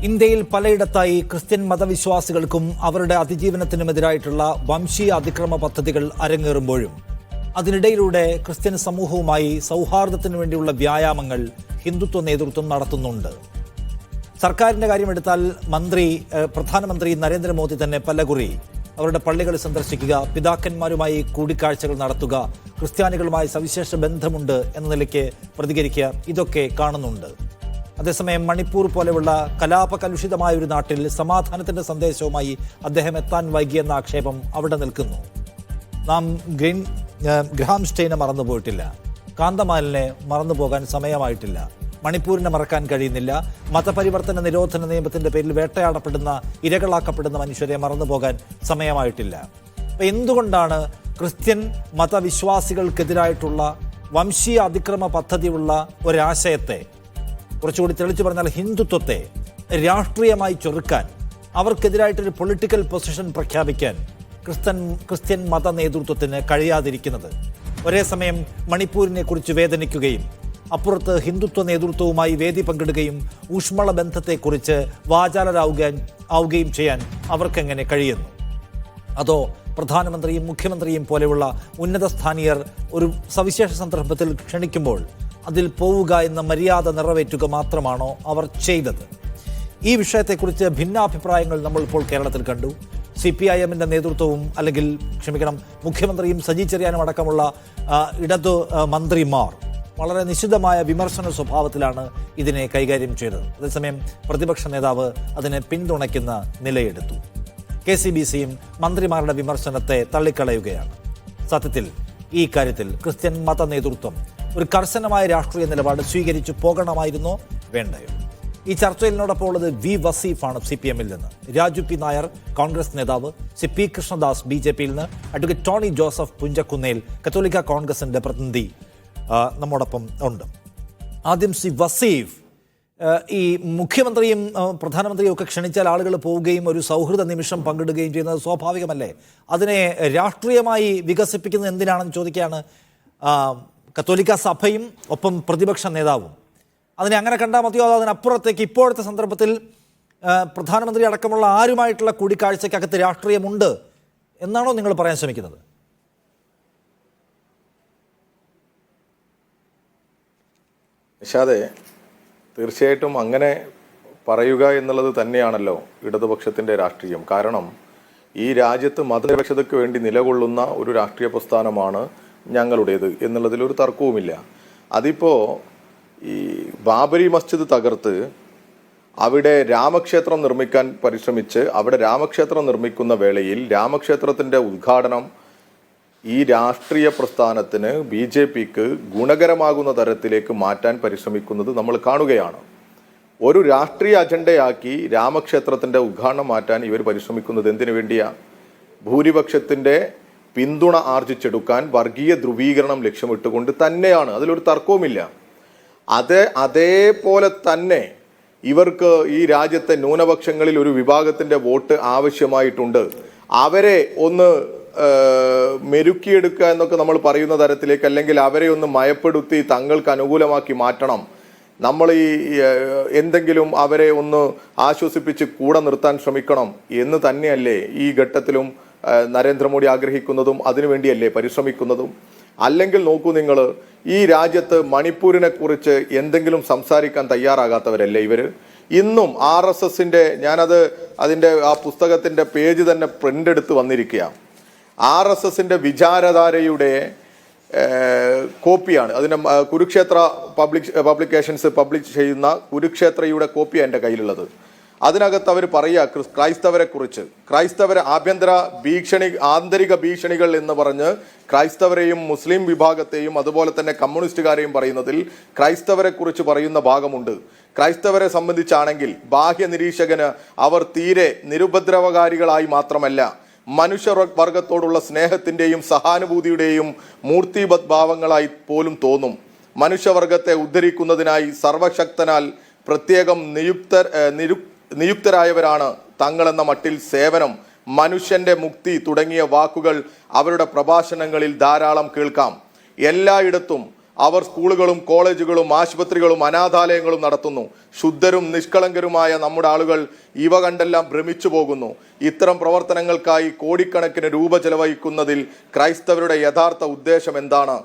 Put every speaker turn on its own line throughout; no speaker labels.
ഇന്ത്യയിൽ പലയിടത്തായി ക്രിസ്ത്യൻ മതവിശ്വാസികൾക്കും അവരുടെ അതിജീവനത്തിനുമെതിരായിട്ടുള്ള വംശീയ അതിക്രമ പദ്ധതികൾ അരങ്ങേറുമ്പോഴും അതിനിടയിലൂടെ ക്രിസ്ത്യൻ സമൂഹവുമായി സൗഹാർദ്ദത്തിനു വേണ്ടിയുള്ള വ്യായാമങ്ങൾ ഹിന്ദുത്വ നേതൃത്വം നടത്തുന്നുണ്ട്. സർക്കാരിൻ്റെ കാര്യമെടുത്താൽ പ്രധാനമന്ത്രി നരേന്ദ്രമോദി തന്നെ പലകുറി അവരുടെ പള്ളികൾ സന്ദർശിക്കുക, പിതാക്കന്മാരുമായി കൂടിക്കാഴ്ചകൾ നടത്തുക, ക്രിസ്ത്യാനികളുമായി സവിശേഷ ബന്ധമുണ്ട് എന്ന നിലയ്ക്ക് പ്രതികരിക്കുക, ഇതൊക്കെ കാണുന്നുണ്ട്. അതേസമയം മണിപ്പൂർ പോലെയുള്ള കലാപകലുഷിതമായ ഒരു നാട്ടിൽ സമാധാനത്തിൻ്റെ സന്ദേശവുമായി അദ്ദേഹം എത്താൻ വൈകിയെന്ന ആക്ഷേപം അവിടെ നിൽക്കുന്നു. നാം ഗ്രഹാം സ്റ്റെയിനെ മറന്നുപോയിട്ടില്ല, കാന്തമാലിനെ മറന്നുപോകാൻ സമയമായിട്ടില്ല, മണിപ്പൂരിനെ മറക്കാൻ കഴിയുന്നില്ല, മതപരിവർത്തന നിരോധന നിയമത്തിൻ്റെ പേരിൽ വേട്ടയാടപ്പെടുന്ന ഇരകളാക്കപ്പെടുന്ന മനുഷ്യരെ മറന്നുപോകാൻ സമയമായിട്ടില്ല. അപ്പം എന്തുകൊണ്ടാണ് ക്രിസ്ത്യൻ മതവിശ്വാസികൾക്കെതിരായിട്ടുള്ള വംശീയ അതിക്രമ പദ്ധതിയുള്ള ഒരാശയത്തെ, കുറച്ചുകൂടി തെളിച്ചു പറഞ്ഞാൽ ഹിന്ദുത്വത്തെ രാഷ്ട്രീയമായി ചൊറുക്കാൻ, അവർക്കെതിരായിട്ടൊരു പൊളിറ്റിക്കൽ പൊസിഷൻ പ്രഖ്യാപിക്കാൻ ക്രിസ്ത്യൻ മത നേതൃത്വത്തിന് കഴിയാതിരിക്കുന്നത്? ഒരേ സമയം മണിപ്പൂരിനെ കുറിച്ച് വേദനിക്കുകയും അപ്പുറത്ത് ഹിന്ദുത്വ നേതൃത്വവുമായി വേദി പങ്കിടുകയും ഊഷ്മള ബന്ധത്തെക്കുറിച്ച് വാചാലരാവുകയും ചെയ്യാൻ അവർക്കെങ്ങനെ കഴിയുന്നു? അതോ പ്രധാനമന്ത്രിയും മുഖ്യമന്ത്രിയും പോലെയുള്ള ഉന്നത സ്ഥാനീയർ ഒരു സവിശേഷ സന്ദർഭത്തിൽ ക്ഷണിക്കുമ്പോൾ അതിൽ പോവുക എന്ന മര്യാദ നിറവേറ്റുക മാത്രമാണോ അവർ ചെയ്തത്? ഈ വിഷയത്തെക്കുറിച്ച് ഭിന്നാഭിപ്രായങ്ങൾ നമ്മളിപ്പോൾ കേരളത്തിൽ കണ്ടു. CPIM-ൻ്റെ നേതൃത്വവും മുഖ്യമന്ത്രിയും സജി ചെറിയാനും അടക്കമുള്ള ഇടതു മന്ത്രിമാർ വളരെ നിശിതമായ വിമർശന സ്വഭാവത്തിലാണ് ഇതിനെ കൈകാര്യം ചെയ്തത്. അതേസമയം പ്രതിപക്ഷ നേതാവ് അതിനെ പിന്തുണയ്ക്കുന്ന നിലയെടുത്തു. KCBCയും മന്ത്രിമാരുടെ വിമർശനത്തെ തള്ളിക്കളയുകയാണ്. സത്യത്തിൽ ഈ കാര്യത്തിൽ ക്രിസ്ത്യൻ മത നേതൃത്വം ഒരു കർശനമായ രാഷ്ട്രീയ നിലപാട് സ്വീകരിച്ചു പോകണമായിരുന്നോ വേണ്ടയോ? ഈ ചർച്ചയിനോടൊപ്പം ഉള്ളത് വി വസീഫാണ് CPM-ൽ നിന്ന്, രാജു പി നായർ കോൺഗ്രസ് നേതാവ്, P കൃഷ്ണദാസ് BJP-യിൽ നിന്ന്, അഡ്വക്കേറ്റ് ടോണി ജോസഫ് പുഞ്ചക്കുന്നേൽ കത്തോലിക്ക കോൺഗ്രസിൻ്റെ പ്രതിനിധി നമ്മോടൊപ്പം ഉണ്ട്. ആദ്യം വസീഫ്, ഈ മുഖ്യമന്ത്രിയും പ്രധാനമന്ത്രിയും ഒക്കെ ക്ഷണിച്ചാൽ ആളുകൾ പോവുകയും ഒരു സൗഹൃദ നിമിഷം പങ്കിടുകയും ചെയ്യുന്നത് സ്വാഭാവികമല്ലേ? അതിനെ രാഷ്ട്രീയമായി വികസിപ്പിക്കുന്നത് എന്തിനാണെന്ന് ചോദിക്കുകയാണ് കത്തോലിക്ക സഭയും ഒപ്പം പ്രതിപക്ഷ നേതാവും. അതിനെ അങ്ങനെ കണ്ടാൽ മതിയോ, അതോ അതിനപ്പുറത്തേക്ക് ഇപ്പോഴത്തെ സന്ദർഭത്തിൽ പ്രധാനമന്ത്രി അടക്കമുള്ള ആരുമായിട്ടുള്ള കൂടിക്കാഴ്ചയ്ക്കകത്ത് രാഷ്ട്രീയമുണ്ട് എന്നാണോ നിങ്ങൾ പറയാൻ ശ്രമിക്കുന്നത്?
നിഷാദേ, തീർച്ചയായിട്ടും അങ്ങനെ പറയുക എന്നുള്ളത് തന്നെയാണല്ലോ ഇടതുപക്ഷത്തിൻ്റെ രാഷ്ട്രീയം. കാരണം ഈ രാജ്യത്ത് മതനിരപേക്ഷതയ്ക്ക് വേണ്ടി നിലകൊള്ളുന്ന ഒരു രാഷ്ട്രീയ പ്രസ്ഥാനമാണ് ഞങ്ങളുടേത് എന്നുള്ളതിലൊരു തർക്കവുമില്ല. അതിപ്പോൾ ഈ ബാബരി മസ്ജിദ് തകർത്ത് അവിടെ രാമക്ഷേത്രം നിർമ്മിക്കാൻ പരിശ്രമിച്ച് അവിടെ രാമക്ഷേത്രം നിർമ്മിക്കുന്ന വേളയിൽ രാമക്ഷേത്രത്തിൻ്റെ ഉദ്ഘാടനം ഈ രാഷ്ട്രീയ പ്രസ്ഥാനത്തിന് BJPക്ക് ഗുണകരമാകുന്ന തരത്തിലേക്ക് മാറ്റാൻ പരിശ്രമിക്കുന്നത് നമ്മൾ കാണുകയാണ്. ഒരു രാഷ്ട്രീയ അജണ്ടയാക്കി രാമക്ഷേത്രത്തിൻ്റെ ഉദ്ഘാടനം മാറ്റാൻ ഇവർ പരിശ്രമിക്കുന്നത് എന്തിനു വേണ്ടിയാ? ഭൂരിപക്ഷത്തിൻ്റെ പിന്തുണ ആർജിച്ചെടുക്കാൻ, വർഗീയ ധ്രുവീകരണം ലക്ഷ്യമിട്ടുകൊണ്ട് തന്നെയാണ്, അതിലൊരു തർക്കവുമില്ല. അതേപോലെ തന്നെ ഇവർക്ക് ഈ രാജ്യത്തെ ന്യൂനപക്ഷങ്ങളിൽ ഒരു വിഭാഗത്തിൻ്റെ വോട്ട് ആവശ്യമായിട്ടുണ്ട്. അവരെ ഒന്ന് മെരുക്കിയെടുക്കുക എന്നൊക്കെ നമ്മൾ പറയുന്ന തരത്തിലേക്ക്, അല്ലെങ്കിൽ അവരെ ഒന്ന് മയപ്പെടുത്തി തങ്ങൾക്ക് അനുകൂലമാക്കി മാറ്റണം, നമ്മൾ ഈ എന്തെങ്കിലും അവരെ ഒന്ന് ആശ്വസിപ്പിച്ച് കൂടെ നിർത്താൻ ശ്രമിക്കണം എന്ന് തന്നെയല്ലേ ഈ ഘട്ടത്തിലും നരേന്ദ്രമോദി ആഗ്രഹിക്കുന്നതും അതിനുവേണ്ടിയല്ലേ പരിശ്രമിക്കുന്നതും? അല്ലെങ്കിൽ നോക്കൂ നിങ്ങൾ, ഈ രാജ്യത്ത് മണിപ്പൂരിനെ കുറിച്ച് എന്തെങ്കിലും സംസാരിക്കാൻ തയ്യാറാകാത്തവരല്ലേ ഇവർ? ഇന്നും RSSൻ്റെ, അതിൻ്റെ ആ പുസ്തകത്തിൻ്റെ പേജ് തന്നെ പ്രിൻ്റ് എടുത്ത് വന്നിരിക്കുക. RSSൻ്റെ വിചാരധാരയുടെ കോപ്പിയാണ്, അതിൻ്റെ കുരുക്ഷേത്ര പബ്ലിക്കേഷൻസ് പബ്ലിഷ് ചെയ്യുന്ന കുരുക്ഷേത്രയുടെ കോപ്പിയാണ് എൻ്റെ കയ്യിലുള്ളത്. അതിനകത്ത് അവർ പറയുക ക്രൈസ്തവരെ കുറിച്ച്, ക്രൈസ്തവരെ ആന്തരിക ഭീഷണികൾ എന്ന് പറഞ്ഞ് ക്രൈസ്തവരെയും മുസ്ലിം വിഭാഗത്തെയും അതുപോലെ തന്നെ കമ്മ്യൂണിസ്റ്റുകാരെയും പറയുന്നതിൽ ക്രൈസ്തവരെ കുറിച്ച് പറയുന്ന ഭാഗമുണ്ട്. ക്രൈസ്തവരെ സംബന്ധിച്ചാണെങ്കിൽ ബാഹ്യ നിരീക്ഷകന് അവർ തീരെ നിരുപദ്രവകാരികളായി മാത്രമല്ല, മനുഷ്യവർഗത്തോടുള്ള സ്നേഹത്തിൻ്റെയും സഹാനുഭൂതിയുടെയും മൂർത്തിഭാവങ്ങളായി പോലും തോന്നും. മനുഷ്യവർഗത്തെ ഉദ്ധരിക്കുന്നതിനായി സർവശക്തനാൽ പ്രത്യേകം നിയുക്തരായവരാണ് തങ്ങളെന്ന മട്ടിൽ സേവനം, മനുഷ്യന്റെ മുക്തി തുടങ്ങിയ വാക്കുകൾ അവരുടെ പ്രഭാഷണങ്ങളിൽ ധാരാളം കേൾക്കാം. എല്ലായിടത്തും അവർ സ്കൂളുകളും കോളേജുകളും ആശുപത്രികളും അനാഥാലയങ്ങളും നടത്തുന്നു. ശുദ്ധരും നിഷ്കളങ്കരുമായ നമ്മുടെ ആളുകൾ ഇവ കണ്ടെല്ലാം ഭ്രമിച്ചു പോകുന്നു. ഇത്തരം പ്രവർത്തനങ്ങൾക്കായി കോടിക്കണക്കിന് രൂപ ചെലവഴിക്കുന്നതിൽ ക്രൈസ്തവരുടെ യഥാർത്ഥ ഉദ്ദേശം എന്താണ്?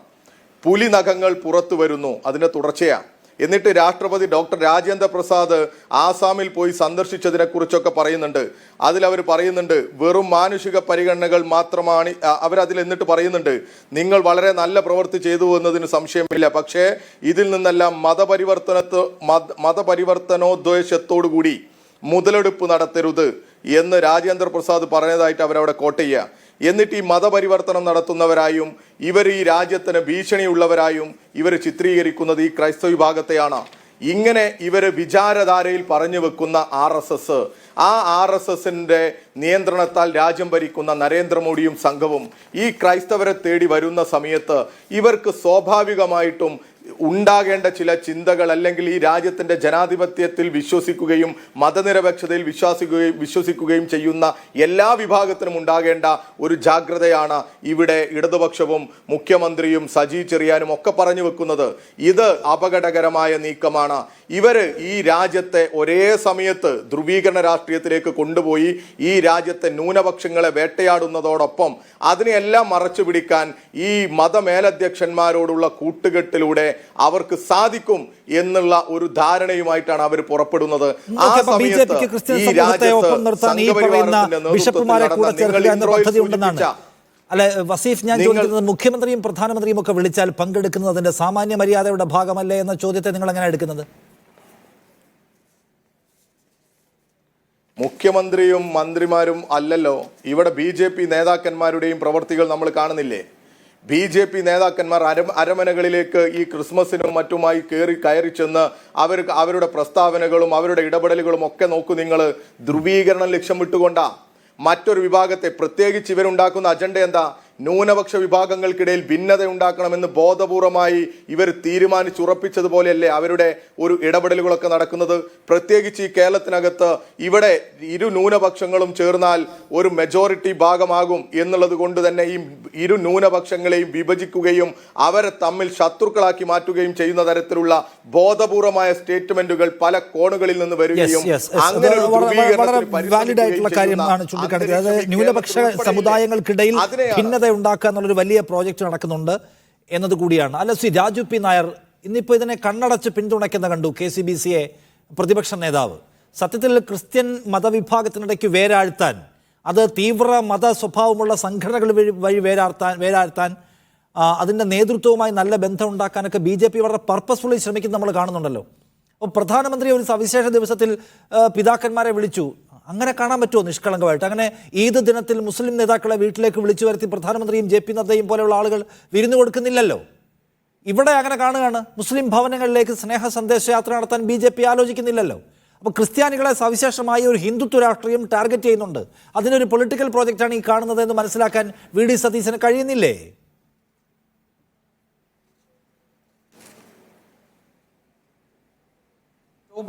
പുലി നഖങ്ങൾ പുറത്തു വരുന്നു, അതിന്റെ തുടർച്ചയാണ്. എന്നിട്ട് രാഷ്ട്രപതി ഡോക്ടർ രാജേന്ദ്ര പ്രസാദ് ആസാമിൽ പോയി സന്ദർശിച്ചതിനെ കുറിച്ചൊക്കെ പറയുന്നുണ്ട്. അവർ പറയുന്നുണ്ട് വെറും മാനുഷിക പരിഗണനകൾ മാത്രമാണ്. അവരതിൽ എന്നിട്ട് പറയുന്നുണ്ട് നിങ്ങൾ വളരെ നല്ല പ്രവൃത്തി ചെയ്തു എന്നതിന് സംശയമില്ല, പക്ഷേ ഇതിൽ നിന്നെല്ലാം മതപരിവർത്തനോദ്ദേശത്തോടുകൂടി മുതലെടുപ്പ് നടത്തരുത് എന്ന് രാജേന്ദ്ര പ്രസാദ് പറഞ്ഞതായിട്ട് അവരവിടെ കോട്ട് ചെയ്യുക. എന്നിട്ട് ഈ മതപരിവർത്തനം നടത്തുന്നവരായും ഇവർ ഈ രാജ്യത്തിന് ഭീഷണിയുള്ളവരായും ഇവർ ചിത്രീകരിക്കുന്നത് ഈ ക്രൈസ്തവ വിഭാഗത്തെയാണ്. ഇങ്ങനെ ഇവർ വിചാരധാരയിൽ പറഞ്ഞു വെക്കുന്ന RSSന്റെ നിയന്ത്രണത്താൽ രാജ്യം ഭരിക്കുന്ന നരേന്ദ്രമോദിയും സംഘവും ഈ ക്രൈസ്തവരെ തേടി വരുന്ന സമയത്ത് ഇവർക്ക് സ്വാഭാവികമായിട്ടും ഉണ്ടാകേണ്ട ചില ചിന്തകൾ, അല്ലെങ്കിൽ ഈ രാജ്യത്തിന്റെ ജനാധിപത്യത്തിൽ വിശ്വസിക്കുകയും മതനിരപേക്ഷതയിൽ വിശ്വസിക്കുകയും ചെയ്യുന്ന എല്ലാ വിഭാഗത്തിനും ഉണ്ടാകേണ്ട ഒരു ജാഗ്രതയാണ് ഇവിടെ ഇടതുപക്ഷവും മുഖ്യമന്ത്രിയും സജി ചെറിയാനും ഒക്കെ പറഞ്ഞു വെക്കുന്നത്. ഇത് അപകടകരമായ നീക്കമാണ്. ഇവര് ഈ രാജ്യത്തെ ഒരേ സമയത്ത് ധ്രുവീകരണ രാഷ്ട്രീയത്തിലേക്ക് കൊണ്ടുപോയി ഈ രാജ്യത്തെ ന്യൂനപക്ഷങ്ങളെ വേട്ടയാടുന്നതോടൊപ്പം അതിനെയെല്ലാം മറച്ചു പിടിക്കാൻ ഈ മതമേലധ്യക്ഷന്മാരോടുള്ള കൂട്ടുകെട്ടിലൂടെ അവർക്ക് സാധിക്കും എന്നുള്ള ഒരു ധാരണയുമായിട്ടാണ് അവർ പുറപ്പെടുന്നത്. ആ സമയത്ത് ഈ
അല്ലെ വസീഫ്, ഞാൻ ചോദിക്കുന്നത് മുഖ്യമന്ത്രിയും പ്രധാനമന്ത്രിയും ഒക്കെ വിളിച്ചാൽ പങ്കെടുക്കുന്നത് അതിന്റെ സാമാന്യ മര്യാദയുടെ ഭാഗമല്ലേ എന്ന ചോദ്യത്തെ നിങ്ങൾ എങ്ങനെ എടുക്കുന്നത്?
മുഖ്യമന്ത്രിയും മന്ത്രിമാരും അല്ലല്ലോ, ഇവിടെ BJP നേതാക്കന്മാരുടെയും പ്രവർത്തികൾ നമ്മൾ കാണുന്നില്ലേ? BJP നേതാക്കന്മാർ അരമനകളിലേക്ക് ഈ ക്രിസ്മസിനും മറ്റുമായി കയറി ചെന്ന് അവരുടെ പ്രസ്താവനകളും അവരുടെ ഇടപെടലുകളും ഒക്കെ നോക്കൂ നിങ്ങൾ. ധ്രുവീകരണം ലക്ഷ്യം വിട്ടുകൊണ്ടാ മറ്റൊരു വിഭാഗത്തെ, പ്രത്യേകിച്ച് ഇവരുണ്ടാക്കുന്ന അജണ്ട എന്താ? ന്യൂനപക്ഷ വിഭാഗങ്ങൾക്കിടയിൽ ഭിന്നത ഉണ്ടാക്കണമെന്ന് ബോധപൂർവമായി ഇവർ തീരുമാനിച്ചുറപ്പിച്ചതുപോലെയല്ലേ അവരുടെ ഒരു ഇടപെടലുകളൊക്കെ നടക്കുന്നത്? പ്രത്യേകിച്ച് ഈ കേരളത്തിനകത്ത് ഇവിടെ ഇരു ന്യൂനപക്ഷങ്ങളും ചേർന്നാൽ ഒരു മെജോറിറ്റി ഭാഗമാകും എന്നുള്ളത് കൊണ്ട് തന്നെ ഈ ഇരു ന്യൂനപക്ഷങ്ങളെയും വിഭജിക്കുകയും അവരെ തമ്മിൽ ശത്രുക്കളാക്കി മാറ്റുകയും ചെയ്യുന്ന തരത്തിലുള്ള ബോധപൂർവമായ സ്റ്റേറ്റ്മെന്റുകൾ പല കോണുകളിൽ നിന്ന് വരികയും അങ്ങനെ
ന്യൂനപക്ഷ സമുദായങ്ങൾക്കിടയിൽ ഭിന്നത ഉണ്ടാക്കുക എന്നുള്ളൊരു വലിയ പ്രോജക്റ്റ് നടക്കുന്നുണ്ട് എന്നതുകൂടിയാണ്. അല്ല, ശ്രീ രാജു പി നായർ, ഇന്നിപ്പോൾ ഇതിനെ കണ്ണടച്ച് പിന്തുണയ്ക്കുന്ന കണ്ടു KCBCയെ പ്രതിപക്ഷ നേതാവ്. സത്യത്തിൽ ക്രിസ്ത്യൻ മതവിഭാഗത്തിനിടയ്ക്ക് വേരാഴ്ത്താൻ, അത് തീവ്ര മത സ്വഭാവമുള്ള സംഘടനകൾ വഴി വേരാഴ്ത്താൻ അതിൻ്റെ നേതൃത്വവുമായി നല്ല ബന്ധം ഉണ്ടാക്കാനൊക്കെ BJP വളരെ പർപ്പസ്ഫുള്ളി ശ്രമിക്കുന്നത് നമ്മൾ കാണുന്നുണ്ടല്ലോ. അപ്പോൾ പ്രധാനമന്ത്രി ഒരു സവിശേഷ ദിവസത്തിൽ പിതാക്കന്മാരെ വിളിച്ചു, അങ്ങനെ കാണാൻ പറ്റുമോ നിഷ്കളങ്കമായിട്ട്? അങ്ങനെ ഈദ് ദിനത്തിൽ മുസ്ലിം നേതാക്കളെ വീട്ടിലേക്ക് വിളിച്ചു വരുത്തി പ്രധാനമന്ത്രിയും JP നദ്ദയും പോലെയുള്ള ആളുകൾ വിരുന്നു കൊടുക്കുന്നില്ലല്ലോ. ഇവിടെ അങ്ങനെ കാണുകയാണ്. മുസ്ലിം ഭവനങ്ങളിലേക്ക് സ്നേഹ സന്ദേശയാത്ര നടത്താൻ BJP ആലോചിക്കുന്നില്ലല്ലോ. അപ്പോൾ ക്രിസ്ത്യാനികളെ സവിശേഷമായി ഒരു ഹിന്ദുത്വ രാഷ്ട്രീയം ടാർഗറ്റ് ചെയ്യുന്നുണ്ട്. അതിനൊരു പൊളിറ്റിക്കൽ പ്രോജക്റ്റാണ് ഈ കാണുന്നത് എന്ന് മനസ്സിലാക്കാൻ VD സതീശന് കഴിയുന്നില്ലേ?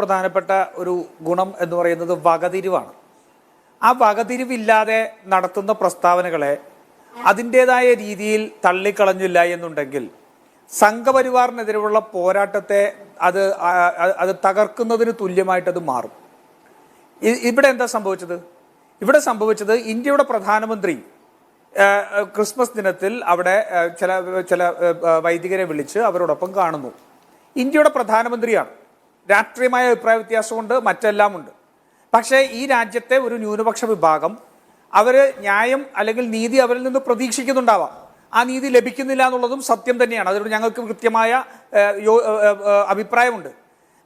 പ്രധാനപ്പെട്ട ഒരു ഗുണം എന്ന് പറയുന്നത് വകതിരിവാണ്. ആ വകതിരിവില്ലാതെ നടത്തുന്ന പ്രസ്താവനകളെ അതിൻ്റെതായ രീതിയിൽ തള്ളിക്കളഞ്ഞില്ല എന്നുണ്ടെങ്കിൽ സംഘപരിവാറിനെതിരെയുള്ള പോരാട്ടത്തെ അത് തകർക്കുന്നതിന് തുല്യമായിട്ടത് മാറും. ഇവിടെ എന്താ സംഭവിച്ചത്? ഇവിടെ സംഭവിച്ചത് ഇന്ത്യയുടെ പ്രധാനമന്ത്രി ക്രിസ്മസ് ദിനത്തിൽ അവിടെ ചില വൈദികരെ വിളിച്ച് അവരോടൊപ്പം കാണുന്നു. ഇന്ത്യയുടെ പ്രധാനമന്ത്രിയാണ്. രാഷ്ട്രീയമായ അഭിപ്രായ വ്യത്യാസമുണ്ട്, മറ്റെല്ലാം ഉണ്ട്. പക്ഷേ ഈ രാജ്യത്തെ ഒരു ന്യൂനപക്ഷ വിഭാഗം അവർ ന്യായം അല്ലെങ്കിൽ നീതി അവരിൽ നിന്ന് പ്രതീക്ഷിക്കുന്നുണ്ടാവാം. ആ നീതി ലഭിക്കുന്നില്ല എന്നുള്ളതും സത്യം തന്നെയാണ്. അതിനോട് ഞങ്ങൾക്ക് കൃത്യമായ അഭിപ്രായമുണ്ട്.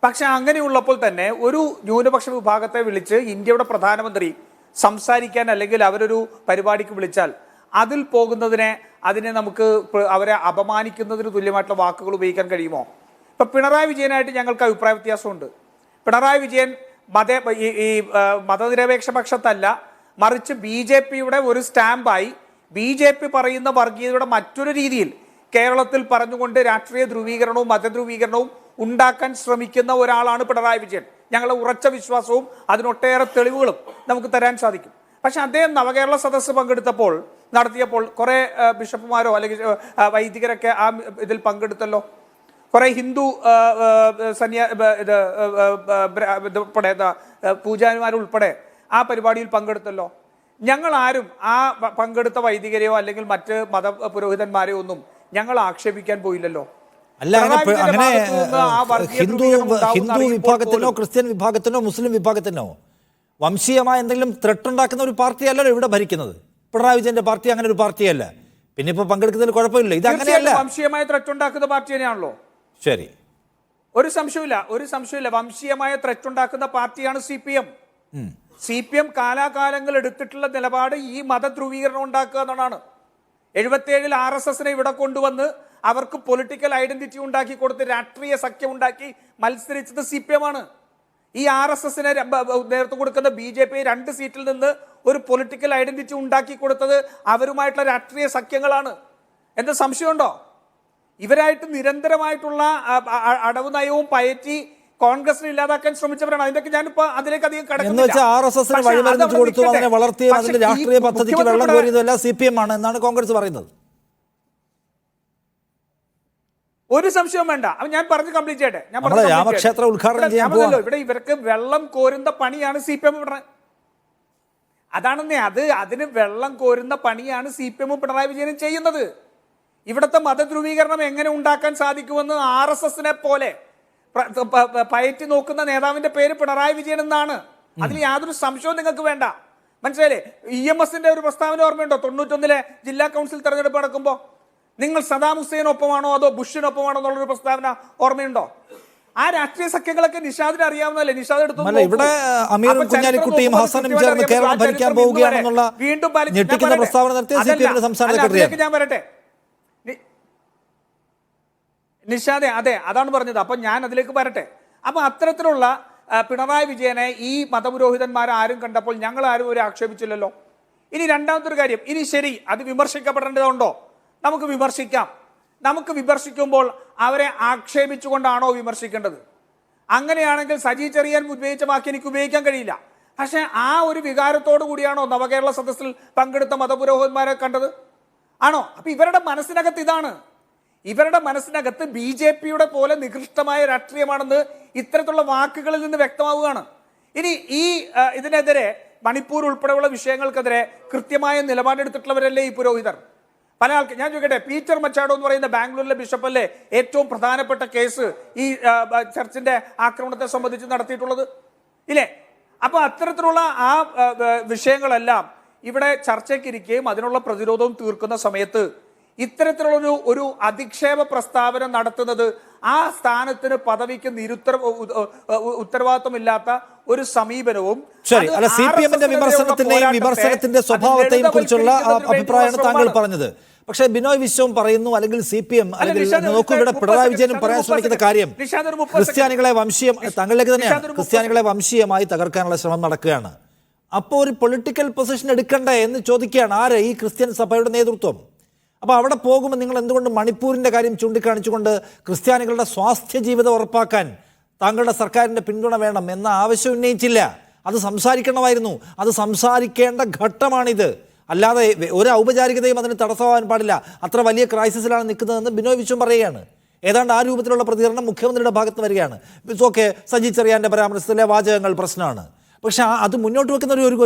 പക്ഷെ അങ്ങനെയുള്ളപ്പോൾ തന്നെ ഒരു ന്യൂനപക്ഷ വിഭാഗത്തെ വിളിച്ച് ഇന്ത്യയുടെ പ്രധാനമന്ത്രി സംസാരിക്കാൻ അല്ലെങ്കിൽ അവരൊരു പരിപാടിക്ക് വിളിച്ചാൽ അതിൽ അതിനെ നമുക്ക് അവരെ അപമാനിക്കുന്നതിന് തുല്യമായിട്ടുള്ള വാക്കുകൾ ഉപയോഗിക്കാൻ കഴിയുമോ? ഇപ്പം പിണറായി വിജയനായിട്ട് ഞങ്ങൾക്ക് അഭിപ്രായ വ്യത്യാസമുണ്ട്. പിണറായി വിജയൻ മതനിരപേക്ഷ പക്ഷത്തല്ല, മറിച്ച് BJPയുടെ ഒരു സ്റ്റാമ്പായി BJP പറയുന്ന വർഗീയതയുടെ മറ്റൊരു രീതിയിൽ കേരളത്തിൽ പറഞ്ഞുകൊണ്ട് രാഷ്ട്രീയ ധ്രുവീകരണവും മതധ്രുവീകരണവും ഉണ്ടാക്കാൻ ശ്രമിക്കുന്ന ഒരാളാണ് പിണറായി വിജയൻ. ഞങ്ങളുടെ ഉറച്ച വിശ്വാസവും അതിനൊട്ടേറെ തെളിവുകളും നമുക്ക് തരാൻ സാധിക്കും. പക്ഷെ അദ്ദേഹം നവകേരള സദസ്സ് നടത്തിയപ്പോൾ കുറേ ബിഷപ്പുമാരോ അല്ലെങ്കിൽ വൈദികരൊക്കെ ആ ഇതിൽ പങ്കെടുത്തല്ലോ. കുറെ ഹിന്ദു പൂജാരിമാരുൾപ്പെടെ ആ പരിപാടിയിൽ പങ്കെടുത്തല്ലോ. ഞങ്ങൾ ആരും ആ പങ്കെടുത്ത വൈദികരെയോ അല്ലെങ്കിൽ മറ്റ് മത പുരോഹിതന്മാരെയോ ഒന്നും ഞങ്ങൾ ആക്ഷേപിക്കാൻ പോയില്ലല്ലോ.
അല്ല, അങ്ങനെ ഹിന്ദു വിഭാഗത്തിനോ ക്രിസ്ത്യൻ വിഭാഗത്തിനോ മുസ്ലിം വിഭാഗത്തിനോ വംശീയമായ എന്തെങ്കിലും ത്രെട്ട് ഉണ്ടാക്കുന്ന ഒരു പാർട്ടിയല്ലല്ലോ ഇവിടെ ഭരിക്കുന്നത്. പിണറായി വിജയന്റെ പാർട്ടി അങ്ങനെ ഒരു പാർട്ടിയല്ല. പിന്നെ ഇപ്പൊ പങ്കെടുക്കുന്നതിൽ കുഴപ്പമില്ല. ഇത് അങ്ങനെയല്ല,
വംശീയമായ ത്രെട്ട് ഉണ്ടാക്കുന്ന പാർട്ടി തന്നെയാണല്ലോ.
ശരി,
ഒരു സംശയമില്ല. വംശീയമായ ത്രെട്ട് ഉണ്ടാക്കുന്ന പാർട്ടിയാണ് CPM. CPM കാലാകാലങ്ങൾ എടുത്തിട്ടുള്ള നിലപാട് ഈ മതധ്രുവീകരണം ഉണ്ടാക്കുക എന്നതാണ്. 77-ൽ RSSനെ ഇവിടെ കൊണ്ടുവന്ന് അവർക്ക് പൊളിറ്റിക്കൽ ഐഡന്റിറ്റി ഉണ്ടാക്കി കൊടുത്ത് രാഷ്ട്രീയ സഖ്യം ഉണ്ടാക്കി മത്സരിച്ചത് CPM ആണ്. ഈ RSSനെ നേതൃത്വം കൊടുക്കുന്ന BJP 2 സീറ്റിൽ നിന്ന് ഒരു പൊളിറ്റിക്കൽ ഐഡന്റിറ്റി ഉണ്ടാക്കി കൊടുത്തത് അവരുമായിട്ടുള്ള രാഷ്ട്രീയ സഖ്യങ്ങളാണ്. എന്താ സംശയമുണ്ടോ? ഇവരായിട്ട് നിരന്തരമായിട്ടുള്ള അടവ് നയവും പയറ്റി കോൺഗ്രസിനെ ഇല്ലാതാക്കാൻ ശ്രമിച്ചവരാണ്. അതിന്റെയൊക്കെ ഞാനിപ്പോ അതിലേക്ക് അധികം
രാഷ്ട്രീയ പദ്ധതിക്ക് വെള്ളം കോരിയതല്ല CPM ആണ് എന്നാണ് കോൺഗ്രസ് പറയുന്നത്.
ഒരു സംശയവും വേണ്ട. ഞാൻ പറഞ്ഞു കംപ്ലീറ്റ് ചെയ്യട്ടെ.
രാമക്ഷേത്ര ഉദ്ഘാടനം ചെയ്യാൻ
ഇവിടെ ഇവർക്ക് വെള്ളം കോരുന്ന പണിയാണ് CPM ഇവിടെ. അതാണെന്നേ, അതിന് വെള്ളം കോരുന്ന പണിയാണ് CPM പിണറായി വിജയനും ചെയ്യുന്നത്. ഇവിടുത്തെ മതധ്രുവീകരണം എങ്ങനെ ഉണ്ടാക്കാൻ സാധിക്കുമെന്ന് RSSനെ പോലെ പയറ്റി നോക്കുന്ന നേതാവിന്റെ പേര് പിണറായി വിജയൻ എന്നാണ്. അതിൽ യാതൊരു സംശയവും നിങ്ങൾക്ക് വേണ്ട. മനസ്സിലായില്ലേ? EMSന്റെ ഒരു പ്രസ്താവന ഓർമ്മയുണ്ടോ? 91-ലെ ജില്ലാ കൗൺസിൽ തെരഞ്ഞെടുപ്പ് നടക്കുമ്പോൾ നിങ്ങൾ സദാം ഹുസൈനൊപ്പമാണോ അതോ ബുഷിനൊപ്പമാണോ എന്നുള്ളൊരു പ്രസ്താവന ഓർമ്മയുണ്ടോ? ആ രാഷ്ട്രീയ സഖ്യങ്ങളൊക്കെ നിഷാദിന് അറിയാവുന്നതല്ലേ? നിഷാദ് എടുത്തു.
ഇവിടെ അമീറും കുഞ്ഞാലിക്കുട്ടിയും ഹസനും ചേർന്ന് കേരളം ഭരിക്കാൻ പോവുകയാണെന്നുള്ള ഞെട്ടിക്കുന്ന പ്രസ്താവന നടത്തിയ CPM സംസ്ഥാന സെക്രട്ടറിയാണ്.
ഞാൻ വരട്ടെ നിഷാദെ, അതെ, അതാണ് പറഞ്ഞത്. അപ്പൊ ഞാൻ അതിലേക്ക് വരട്ടെ. അപ്പൊ അത്തരത്തിലുള്ള പിണറായി വിജയനെ ഈ മതപുരോഹിതന്മാർ ആരും കണ്ടപ്പോൾ ഞങ്ങൾ ആരും ഒരു ആക്ഷേപിച്ചില്ലല്ലോ. ഇനി രണ്ടാമത്തെ ഒരു കാര്യം, ഇനി ശരി, അത് വിമർശിക്കപ്പെടേണ്ടതുണ്ടോ? നമുക്ക് വിമർശിക്കാം. നമുക്ക് വിമർശിക്കുമ്പോൾ അവരെ ആക്ഷേപിച്ചുകൊണ്ടാണോ വിമർശിക്കേണ്ടത്? അങ്ങനെയാണെങ്കിൽ സജി ചെറിയാൻ ഉപയോഗിച്ച വാക്ക് എനിക്ക് ഉപയോഗിക്കാൻ കഴിയില്ല. പക്ഷെ ആ ഒരു വികാരത്തോടു കൂടിയാണോ നവകേരള സദസ്സിൽ പങ്കെടുത്ത മതപുരോഹിതന്മാരെ കണ്ടത്? ആണോ? അപ്പൊ ഇവരുടെ മനസ്സിനകത്ത് ഇതാണ്. ഇവരുടെ മനസ്സിനകത്ത് BJPയുടെ പോലെ നികൃഷ്ടമായ രാഷ്ട്രീയമാണെന്ന് ഇത്തരത്തിലുള്ള വാക്കുകളിൽ നിന്ന് വ്യക്തമാവുകയാണ്. ഇനി ഇതിനെതിരെ മണിപ്പൂർ ഉൾപ്പെടെയുള്ള വിഷയങ്ങൾക്കെതിരെ കൃത്യമായ നിലപാടെടുത്തിട്ടുള്ളവരല്ലേ ഈ പുരോഹിതർ? പല ആൾക്കാർ, ഞാൻ ചോദിക്കട്ടെ, പീറ്റർ മച്ചാഡോ എന്ന് പറയുന്ന ബാംഗ്ലൂരിലെ ബിഷപ്പല്ലേ ഏറ്റവും പ്രധാനപ്പെട്ട കേസ് ഈ ചർച്ചിന്റെ ആക്രമണത്തെ സംബന്ധിച്ച് നടത്തിയിട്ടുള്ളത് ഇല്ലേ? അപ്പൊ അത്തരത്തിലുള്ള ആ വിഷയങ്ങളെല്ലാം ഇവിടെ ചർച്ചയ്ക്കിരിക്കുകയും അതിനുള്ള പ്രതിരോധവും തീർക്കുന്ന സമയത്ത് ഇത്തരത്തിലുള്ള ഒരു അധിക്ഷേപ പ്രസ്താവന നടത്തുന്നത് ആ സ്ഥാനത്തിന് പദവിക്ക് ഉത്തരവാദിത്വമില്ലാത്ത ഒരു സമീപനവും.
ശരി, അല്ല, CPMന്റെ വിമർശനത്തിന്റെ സ്വഭാവത്തെയും കുറിച്ചുള്ള അഭിപ്രായമാണ് താങ്കൾ പറഞ്ഞത്. പക്ഷേ ബിനോയ് വിശ്വം പറയുന്നു, അല്ലെങ്കിൽ CPM, അല്ലെങ്കിൽ നോക്കൂ, ഇവിടെ പിണറായി വിജയനും പറയാൻ ശ്രമിക്കുന്ന കാര്യം ക്രിസ്ത്യാനികളെ താങ്കളിലേക്ക് തന്നെയാണ്, ക്രിസ്ത്യാനികളെ വംശീയമായി തകർക്കാനുള്ള ശ്രമം നടക്കുകയാണ്. അപ്പോൾ ഒരു പൊളിറ്റിക്കൽ പൊസിഷൻ എടുക്കണ്ടേ എന്ന് ചോദിക്കുകയാണ് ആര്? ഈ ക്രിസ്ത്യൻ സഭയുടെ നേതൃത്വം. അപ്പോൾ അവിടെ പോകുമ്പോൾ നിങ്ങൾ എന്തുകൊണ്ട് മണിപ്പൂരിൻ്റെ കാര്യം ചൂണ്ടിക്കാണിച്ചുകൊണ്ട് ക്രിസ്ത്യാനികളുടെ സ്വാസ്ഥ്യ ജീവിതം ഉറപ്പാക്കാൻ താങ്കളുടെ സർക്കാരിൻ്റെ പിന്തുണ വേണം എന്ന ആവശ്യം ഉന്നയിച്ചില്ല? അത് സംസാരിക്കണമായിരുന്നു. അത് സംസാരിക്കേണ്ട ഘട്ടമാണിത്. അല്ലാതെ ഒരു ഔപചാരികതയും അതിന് തടസ്സമാകാൻ പാടില്ല. അത്ര വലിയ ക്രൈസിസിലാണ് നിൽക്കുന്നതെന്ന് ബിനോയ് വിശ്വം പറയുകയാണ്. ഏതാണ്ട് ആ രൂപത്തിലുള്ള പ്രതികരണം മുഖ്യമന്ത്രിയുടെ ഭാഗത്ത് വരികയാണ്. ഓക്കെ, സജി ചെറിയാൻ്റെ പരാമർശത്തിലെ വാചകങ്ങൾ പ്രശ്നമാണ്. പക്ഷെ അത് മുന്നോട്ട് വെക്കുന്ന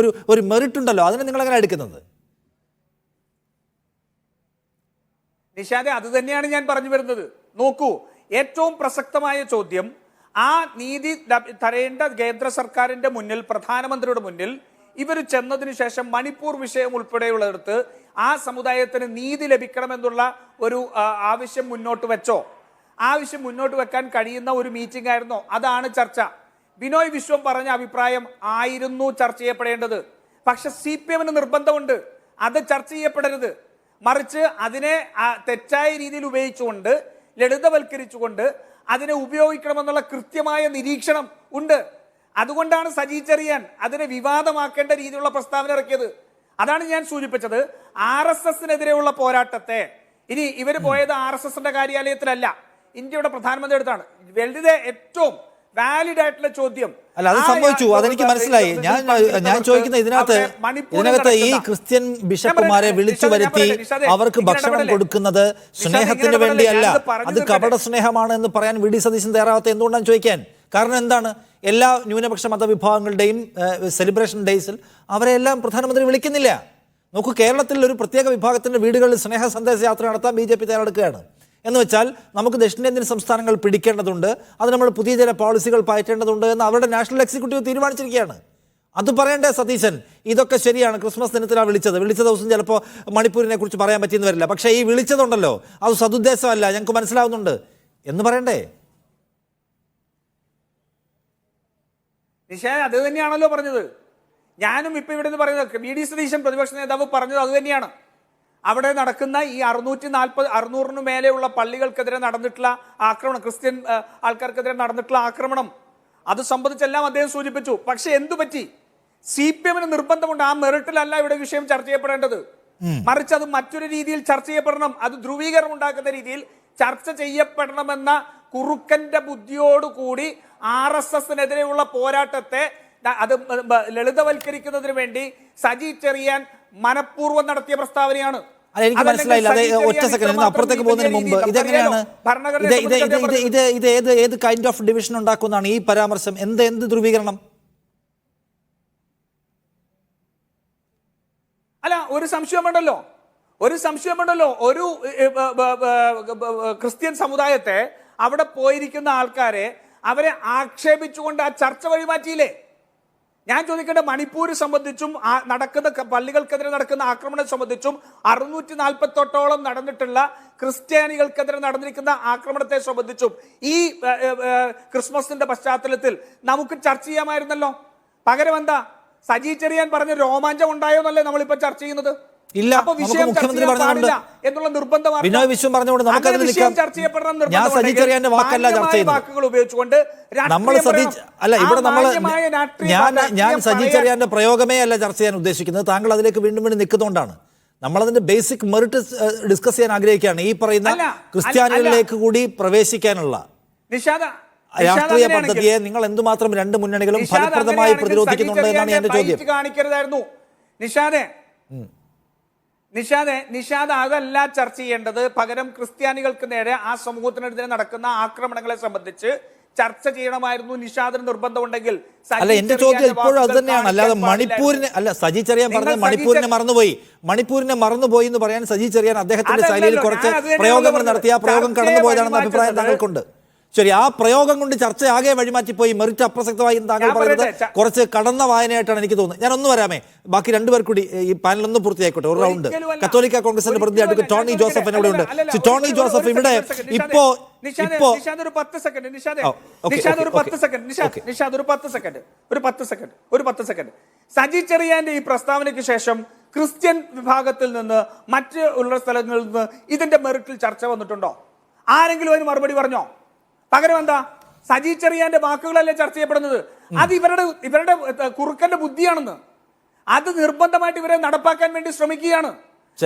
ഒരു മെറിറ്റ് ഉണ്ടല്ലോ, അതിനെ നിങ്ങളെങ്ങനെ എടുക്കുന്നത്?
നിഷാദെ, അത് തന്നെയാണ് ഞാൻ പറഞ്ഞു വരുന്നത്. നോക്കൂ, ഏറ്റവും പ്രസക്തമായ ചോദ്യം, ആ നീതി തരേണ്ട കേന്ദ്ര സർക്കാരിന്റെ മുന്നിൽ, പ്രധാനമന്ത്രിയുടെ മുന്നിൽ ഇവർ ചെന്നതിന് ശേഷം മണിപ്പൂർ വിഷയം ഉൾപ്പെടെയുള്ളിടത്ത് ആ സമുദായത്തിന് നീതി ലഭിക്കണമെന്നുള്ള ഒരു ആവശ്യം മുന്നോട്ട് വെച്ചോ? ആവശ്യം മുന്നോട്ട് വെക്കാൻ കഴിയുന്ന ഒരു മീറ്റിംഗ് ആയിരുന്നോ? അതാണ് ചർച്ച. ബിനോയ് വിശ്വം പറഞ്ഞ അഭിപ്രായം ആയിരുന്നു ചർച്ച ചെയ്യപ്പെടേണ്ടത്. പക്ഷെ CPMന് നിർബന്ധമുണ്ട് അത് ചർച്ച ചെയ്യപ്പെടരുത്. മറിച്ച് അതിനെ തെറ്റായ രീതിയിൽ ഉപയോഗിച്ചുകൊണ്ട്, ലളിതവൽക്കരിച്ചുകൊണ്ട് അതിനെ ഉപയോഗിക്കണമെന്നുള്ള കൃത്യമായ നിരീക്ഷണം ഉണ്ട്. അതുകൊണ്ടാണ് സജി ചെറിയാൻ അതിനെ വിവാദമാക്കേണ്ട രീതിയിലുള്ള പ്രസ്താവന ഇറക്കിയത്. അതാണ് ഞാൻ സൂചിപ്പിച്ചത്. RSSനെതിരെയുള്ള പോരാട്ടത്തെ, ഇനി ഇവർ പോയത് RSSന്റെ കാര്യാലയത്തിലല്ല, ഇന്ത്യയുടെ പ്രധാനമന്ത്രി അടുത്താണ്. വെറുതെ ഏറ്റവും വാലിഡ് ആയിട്ടുള്ള ചോദ്യം.
അല്ല, അത് സംഭവിച്ചു, അതെനിക്ക് മനസ്സിലായി. ഞാൻ ചോദിക്കുന്ന ഇതിനകത്ത് ഈ ക്രിസ്ത്യൻ ബിഷപ്പുമാരെ വിളിച്ചു വരുത്തി അവർക്ക് ഭക്ഷണം കൊടുക്കുന്നത് സ്നേഹത്തിന് വേണ്ടിയല്ല, അത് കപട സ്നേഹമാണ് എന്ന് പറയാൻ വി ഡി സതീശൻ തയ്യാറാവാത്ത എന്തുകൊണ്ടാണ് ചോദിക്കാൻ. കാരണം എന്താണ്? എല്ലാ ന്യൂനപക്ഷ മതവിഭാഗങ്ങളുടെയും സെലിബ്രേഷൻ ഡേയ്സിൽ അവരെല്ലാം പ്രധാനമന്ത്രി വിളിക്കുന്നില്ല. നോക്കൂ, കേരളത്തിൽ ഒരു പ്രത്യേക വിഭാഗത്തിന്റെ വീടുകളിൽ സ്നേഹ സന്ദേശ യാത്ര നടത്താൻ BJP തയ്യാറെടുക്കുകയാണ്. എന്ന് വെച്ചാൽ നമുക്ക് ദക്ഷിണേന്ത്യൻ സംസ്ഥാനങ്ങൾ പിടിക്കേണ്ടതുണ്ട്, അത് നമ്മൾ പുതിയ ചില പോളിസികൾ പയറ്റേണ്ടതുണ്ട് എന്ന് അവരുടെ നാഷണൽ എക്സിക്യൂട്ടീവ് തീരുമാനിച്ചിരിക്കുകയാണ്. അത് പറയണ്ടേ സതീശൻ? ഇതൊക്കെ ശരിയാണ്, ക്രിസ്മസ് ദിനത്തിലാണ് വിളിച്ച ദിവസം ചിലപ്പോൾ മണിപ്പൂരിനെ കുറിച്ച് പറയാൻ പറ്റിയെന്ന് വരില്ല, പക്ഷേ ഈ വിളിച്ചതുണ്ടല്ലോ അത് സതുദ്ദേശമല്ല, ഞങ്ങൾക്ക് മനസ്സിലാവുന്നുണ്ട് എന്ന് പറയണ്ടേ?
നിഷാ, അത് തന്നെയാണല്ലോ പറഞ്ഞത്. ഞാനും ഇപ്പൊ ഇവിടെ നിന്ന് പറയുന്നത് വി ഡി സതീശൻ പ്രതിപക്ഷ നേതാവ് പറഞ്ഞത് അത് തന്നെയാണ്. അവിടെ നടക്കുന്ന ഈ 600 മേലെയുള്ള പള്ളികൾക്കെതിരെ നടന്നിട്ടുള്ള ആക്രമണം, ക്രിസ്ത്യൻ ആൾക്കാർക്കെതിരെ നടന്നിട്ടുള്ള ആക്രമണം, അത് സംബന്ധിച്ചെല്ലാം അദ്ദേഹം സൂചിപ്പിച്ചു. പക്ഷെ എന്തു പറ്റി? CPM നിർബന്ധമുണ്ട്, ആ മെറിറ്റിലല്ല ഇവിടെ വിഷയം ചർച്ച ചെയ്യപ്പെടേണ്ടത്, മറിച്ച് അത് മറ്റൊരു രീതിയിൽ ചർച്ച ചെയ്യപ്പെടണം, അത് ധ്രുവീകരണം ഉണ്ടാക്കുന്ന രീതിയിൽ ചർച്ച ചെയ്യപ്പെടണമെന്ന കുറുക്കന്റെ ബുദ്ധിയോടുകൂടി RSSനെതിരെയുള്ള പോരാട്ടത്തെ അത് ലളിതവൽക്കരിക്കുന്നതിന് വേണ്ടി സജി ചെറിയാൻ മനഃപൂർവ്വം നടത്തിയ പ്രസ്താവനയാണ്.
എനിക്ക് മനസ്സിലായില്ല. അത് ഒറ്റ സെക്കൻഡ് അപ്പുറത്തേക്ക് പോകുന്നതിന് മുമ്പ് ഇതെങ്ങനെയാണ് ഏത് കൈൻഡ് ഓഫ് ഡിവിഷൻ ഉണ്ടാക്കുന്നതാണ് ഈ പരാമർശം? എന്ത് ധ്രുവീകരണം?
അല്ല, ഒരു സംശയമുണ്ടല്ലോ, ഒരു ക്രിസ്ത്യൻ സമുദായത്തെ, അവിടെ പോയിരിക്കുന്ന ആൾക്കാരെ അവരെ ആക്ഷേപിച്ചുകൊണ്ട് ആ ചർച്ച വഴിമാറ്റിയില്ലേ? ഞാൻ ചോദിക്കേണ്ട, മണിപ്പൂര് സംബന്ധിച്ചും നടക്കുന്ന പള്ളികൾക്കെതിരെ നടക്കുന്ന ആക്രമണം സംബന്ധിച്ചും 648ഓളം നടന്നിട്ടുള്ള ക്രിസ്ത്യാനികൾക്കെതിരെ നടന്നിരിക്കുന്ന ആക്രമണത്തെ സംബന്ധിച്ചും ഈ ക്രിസ്മസിന്റെ പശ്ചാത്തലത്തിൽ നമുക്ക് ചർച്ച ചെയ്യാമായിരുന്നല്ലോ. പകരം എന്താ സജി ചെറിയാൻ പറഞ്ഞ രോമാഞ്ചം ഉണ്ടായോന്നല്ലേ നമ്മളിപ്പോ ചർച്ച ചെയ്യുന്നത്?
ഇല്ല, മുഖ്യമന്ത്രി പറഞ്ഞുകൊണ്ട്
എന്നുള്ള നിർബന്ധമാണ്.
ബിനോയ് വിശ്വം പറഞ്ഞുകൊണ്ട് നമുക്കത് നിൽക്കാം. ഞാൻ സജി ചെറിയാന്റെ വാക്കല്ല ചർച്ച ചെയ്യുന്നത്.
വാക്കുകൾ ഉപയോഗിച്ചുകൊണ്ട്
നമ്മൾ ഞാൻ സജി ചെറിയാന്റെ പ്രയോഗമേ അല്ല ചർച്ച ചെയ്യാൻ ഉദ്ദേശിക്കുന്നത്. താങ്കൾ അതിലേക്ക് വീണ്ടും നിൽക്കുന്നതുകൊണ്ടാണ്. നമ്മളതിന്റെ ബേസിക് മെറിറ്റ് ഡിസ്കസ് ചെയ്യാൻ ആഗ്രഹിക്കുകയാണ്. ഈ പറയുന്ന ക്രിസ്ത്യാനികളിലേക്ക് കൂടി പ്രവേശിക്കാനുള്ള രാഷ്ട്രീയ പദ്ധതിയെ നിങ്ങൾ എന്തുമാത്രം രണ്ട് മുന്നണികളും ഫലപ്രദമായി പ്രതിരോധിക്കുന്നുണ്ട് എന്നാണ് എന്റെ ചോദ്യം.
കാണിക്കരുതായിരുന്നു നിഷാദ് അതല്ല ചർച്ച ചെയ്യേണ്ടത്. പകരം ക്രിസ്ത്യാനികൾക്ക് നേരെ, ആ സമൂഹത്തിനെതിരെ നടക്കുന്ന ആക്രമണങ്ങളെ സംബന്ധിച്ച് ചർച്ച ചെയ്യണമായിരുന്നു നിഷാദിന് നിർബന്ധമുണ്ടെങ്കിൽ.
അല്ല, എന്റെ ചോദ്യം ഇപ്പോഴും അത് തന്നെയാണ്. അല്ലാതെ മണിപ്പൂരിനെ അല്ല, സജി ചെറിയാൻ പറഞ്ഞത് മണിപ്പൂരിനെ മറന്നുപോയി എന്ന് പറയാൻ സജി ചെറിയാൻ അദ്ദേഹത്തിന്റെ ശൈലിയിൽ കുറച്ച് പ്രയോഗങ്ങൾ നടത്തി ആ പ്രയോഗം കടന്നുപോയതാണെന്ന അഭിപ്രായം താങ്കൾക്കുണ്ട്. ശരി, ആ പ്രയോഗം കൊണ്ട് ചർച്ച ആകെ വഴിമാറ്റിപ്പോയി, മെറിറ്റ് അപ്രസക്തമായി താങ്കൾ പറയുന്നത് കുറച്ച് കടന്ന വായനയായിട്ടാണ് എനിക്ക് തോന്നുന്നത്. ഞാൻ ഒന്ന് വരാമേ, ബാക്കി രണ്ടുപേർ കൂടി ഈ പാനൽ ഒന്ന് പൂർത്തിയായിക്കോട്ടെ. ഒരു റൗണ്ട് കത്തോലിക്ക കോൺഗ്രസിന്റെ പ്രതിനിധി അഡ്വക്കേറ്റ് ടോണി ജോസഫ് ഇവിടെ ഉണ്ട്. ടോണി ജോസഫ്, ഇവിടെ ഇപ്പോ
ഒരു 10 സെക്കൻഡ് സജി ചെറിയാന്റെ ഈ പ്രസ്താവനയ്ക്ക് ശേഷം ക്രിസ്ത്യൻ വിഭാഗത്തിൽ നിന്ന് മറ്റ് ഉള്ള സ്ഥലങ്ങളിൽ നിന്ന് ഇതിന്റെ മെറിറ്റിൽ ചർച്ച വന്നിട്ടുണ്ടോ? ആരെങ്കിലും അതിന് മറുപടി പറഞ്ഞോ? പകരം എന്താ, സജി ചെറിയാന്റെ വാക്കുകളല്ലേ ചർച്ച ചെയ്യപ്പെടുന്നത്? അത് ഇവരുടെ കുറുക്കന്റെ ബുദ്ധിയാണെന്ന്, അത് നിർബന്ധമായിട്ട് ഇവരെ നടപ്പാക്കാൻ വേണ്ടി ശ്രമിക്കുകയാണ്.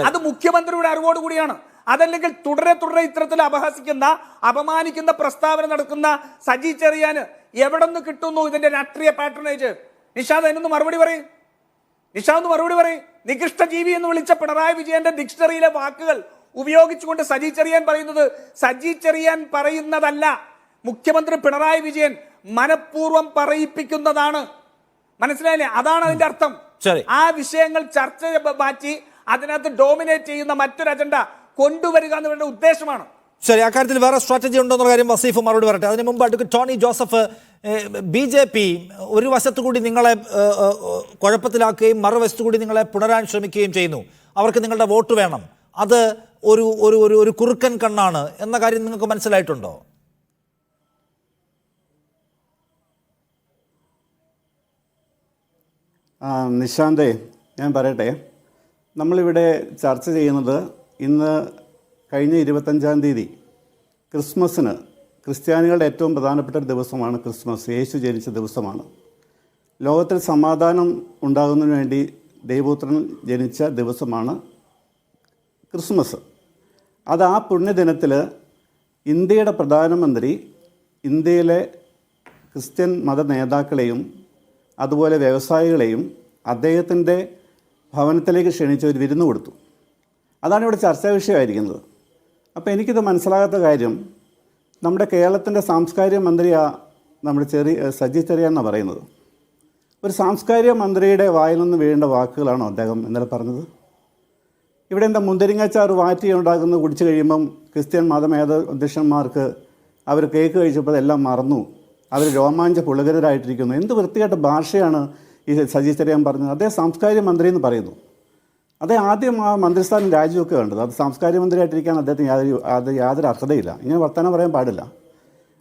അത് മുഖ്യമന്ത്രിയുടെ അറിവോടുകൂടിയാണ്. അതല്ലെങ്കിൽ തുടരെ ഇത്തരത്തിൽ അപമാനിക്കുന്ന പ്രസ്താവന നടക്കുന്ന സജി ചെറിയാന് എവിടെ നിന്ന് കിട്ടുന്നു ഇതിന്റെ രാഷ്ട്രീയ പാട്രണേജ്? നിഷാദ് അതിനൊന്ന് മറുപടി പറയും. നികൃഷ്ട ജീവി എന്ന് വിളിച്ച പിണറായി വിജയന്റെ ഡിക്ഷണറിയിലെ വാക്കുകൾ ഉപയോഗിച്ചുകൊണ്ട് സജി ചെറിയാൻ പറയുന്നതല്ല, മുഖ്യമന്ത്രി പിണറായി വിജയൻ മനഃപൂർവ്വം പറയിപ്പിക്കുന്നതാണ്. മനസ്സിലായില്ലേ? അതാണ് അതിന്റെ അർത്ഥം. ആ വിഷയങ്ങൾ ചർച്ച മാറ്റി അതിനകത്ത് ഡോമിനേറ്റ് ചെയ്യുന്ന മറ്റൊരു അജണ്ട കൊണ്ടുവരിക എന്നവരുടെ ഉദ്ദേശമാണ്.
ശരി, അക്കാര്യത്തിൽ വേറെ സ്ട്രാറ്റജി ഉണ്ടോ എന്നുള്ള കാര്യം വസീഫ് മറുപടി പറയട്ടെ. അതിന് മുമ്പ് അഡ്വക്കേറ്റ് ടോണി ജോസഫ്, BJP ഒരു വശത്തു കൂടി നിങ്ങളെ കുഴപ്പത്തിലാക്കുകയും മറുവശത്തു കൂടി നിങ്ങളെ പുണരാൻ ശ്രമിക്കുകയും ചെയ്യുന്നു. അവർക്ക് നിങ്ങളുടെ വോട്ട് വേണം, അത് ഒരു കുറുക്കൻ കണ്ണാണ് എന്ന കാര്യം നിങ്ങൾക്ക് മനസ്സിലായിട്ടുണ്ടോ?
നിശാന്തേ, ഞാൻ പറയട്ടെ, നമ്മളിവിടെ ചർച്ച ചെയ്യുന്നത് ഇന്ന് കഴിഞ്ഞ 25-ാം തീയതി ക്രിസ്മസിന്, ക്രിസ്ത്യാനികളുടെ ഏറ്റവും പ്രധാനപ്പെട്ട ഒരു ദിവസമാണ് ക്രിസ്മസ്, യേശു ജനിച്ച ദിവസമാണ്. ലോകത്തിൽ സമാധാനം ഉണ്ടാകുന്നതിന് വേണ്ടി ദൈവപുത്രൻ ജനിച്ച ദിവസമാണ് ക്രിസ്മസ്. അത് ആ പുണ്യദിനത്തിൽ ഇന്ത്യയുടെ പ്രധാനമന്ത്രി ഇന്ത്യയിലെ ക്രിസ്ത്യൻ മത നേതാക്കളെയും അതുപോലെ വ്യവസായികളെയും അദ്ദേഹത്തിൻ്റെ ഭവനത്തിലേക്ക് ക്ഷണിച്ച് ഒരു വിരുന്ന് കൊടുത്തു. അതാണ് ഇവിടെ ചർച്ചാ വിഷയമായിരിക്കുന്നത്. അപ്പോൾ എനിക്കിത് മനസ്സിലാകാത്ത കാര്യം, നമ്മുടെ കേരളത്തിൻ്റെ സാംസ്കാരിക മന്ത്രിയാണ് നമ്മുടെ സജി ചെറിയാൻ എന്നാണ് പറയുന്നത്. ഒരു സാംസ്കാരിക മന്ത്രിയുടെ വായിൽ നിന്ന് വീഴേണ്ട വാക്കുകളാണോ അദ്ദേഹം ഇന്നലെ പറഞ്ഞത്? ഇവിടെ എന്താ മുന്തിരിങ്ങച്ചാറ് വാറ്റി ഉണ്ടാക്കുന്നത് കുടിച്ചു കഴിയുമ്പം ക്രിസ്ത്യൻ മതമേധാധ്യക്ഷന്മാർക്ക് അവർ കേക്ക് കഴിച്ചപ്പോൾ എല്ലാം മറന്നു, അവർ രോമാഞ്ച പുളകരായിട്ടിരിക്കുന്നു. എന്ത് വൃത്തികെട്ട ഭാഷയാണ് ഈ സജി ചെറിയാൻ പറഞ്ഞത്? അദ്ദേഹം സാംസ്കാരിക മന്ത്രി എന്ന് പറയുന്നു. അദ്ദേഹം ആദ്യം ആ മന്ത്രിസ്ഥാനം രാജിവെക്കുക വേണ്ടത്. അത് സാംസ്കാരിക മന്ത്രിയായിട്ടിരിക്കാൻ അദ്ദേഹത്തിന് യാതൊരു അർഹതയില്ല. ഇങ്ങനെ വർത്തമാനം പറയാൻ പാടില്ല.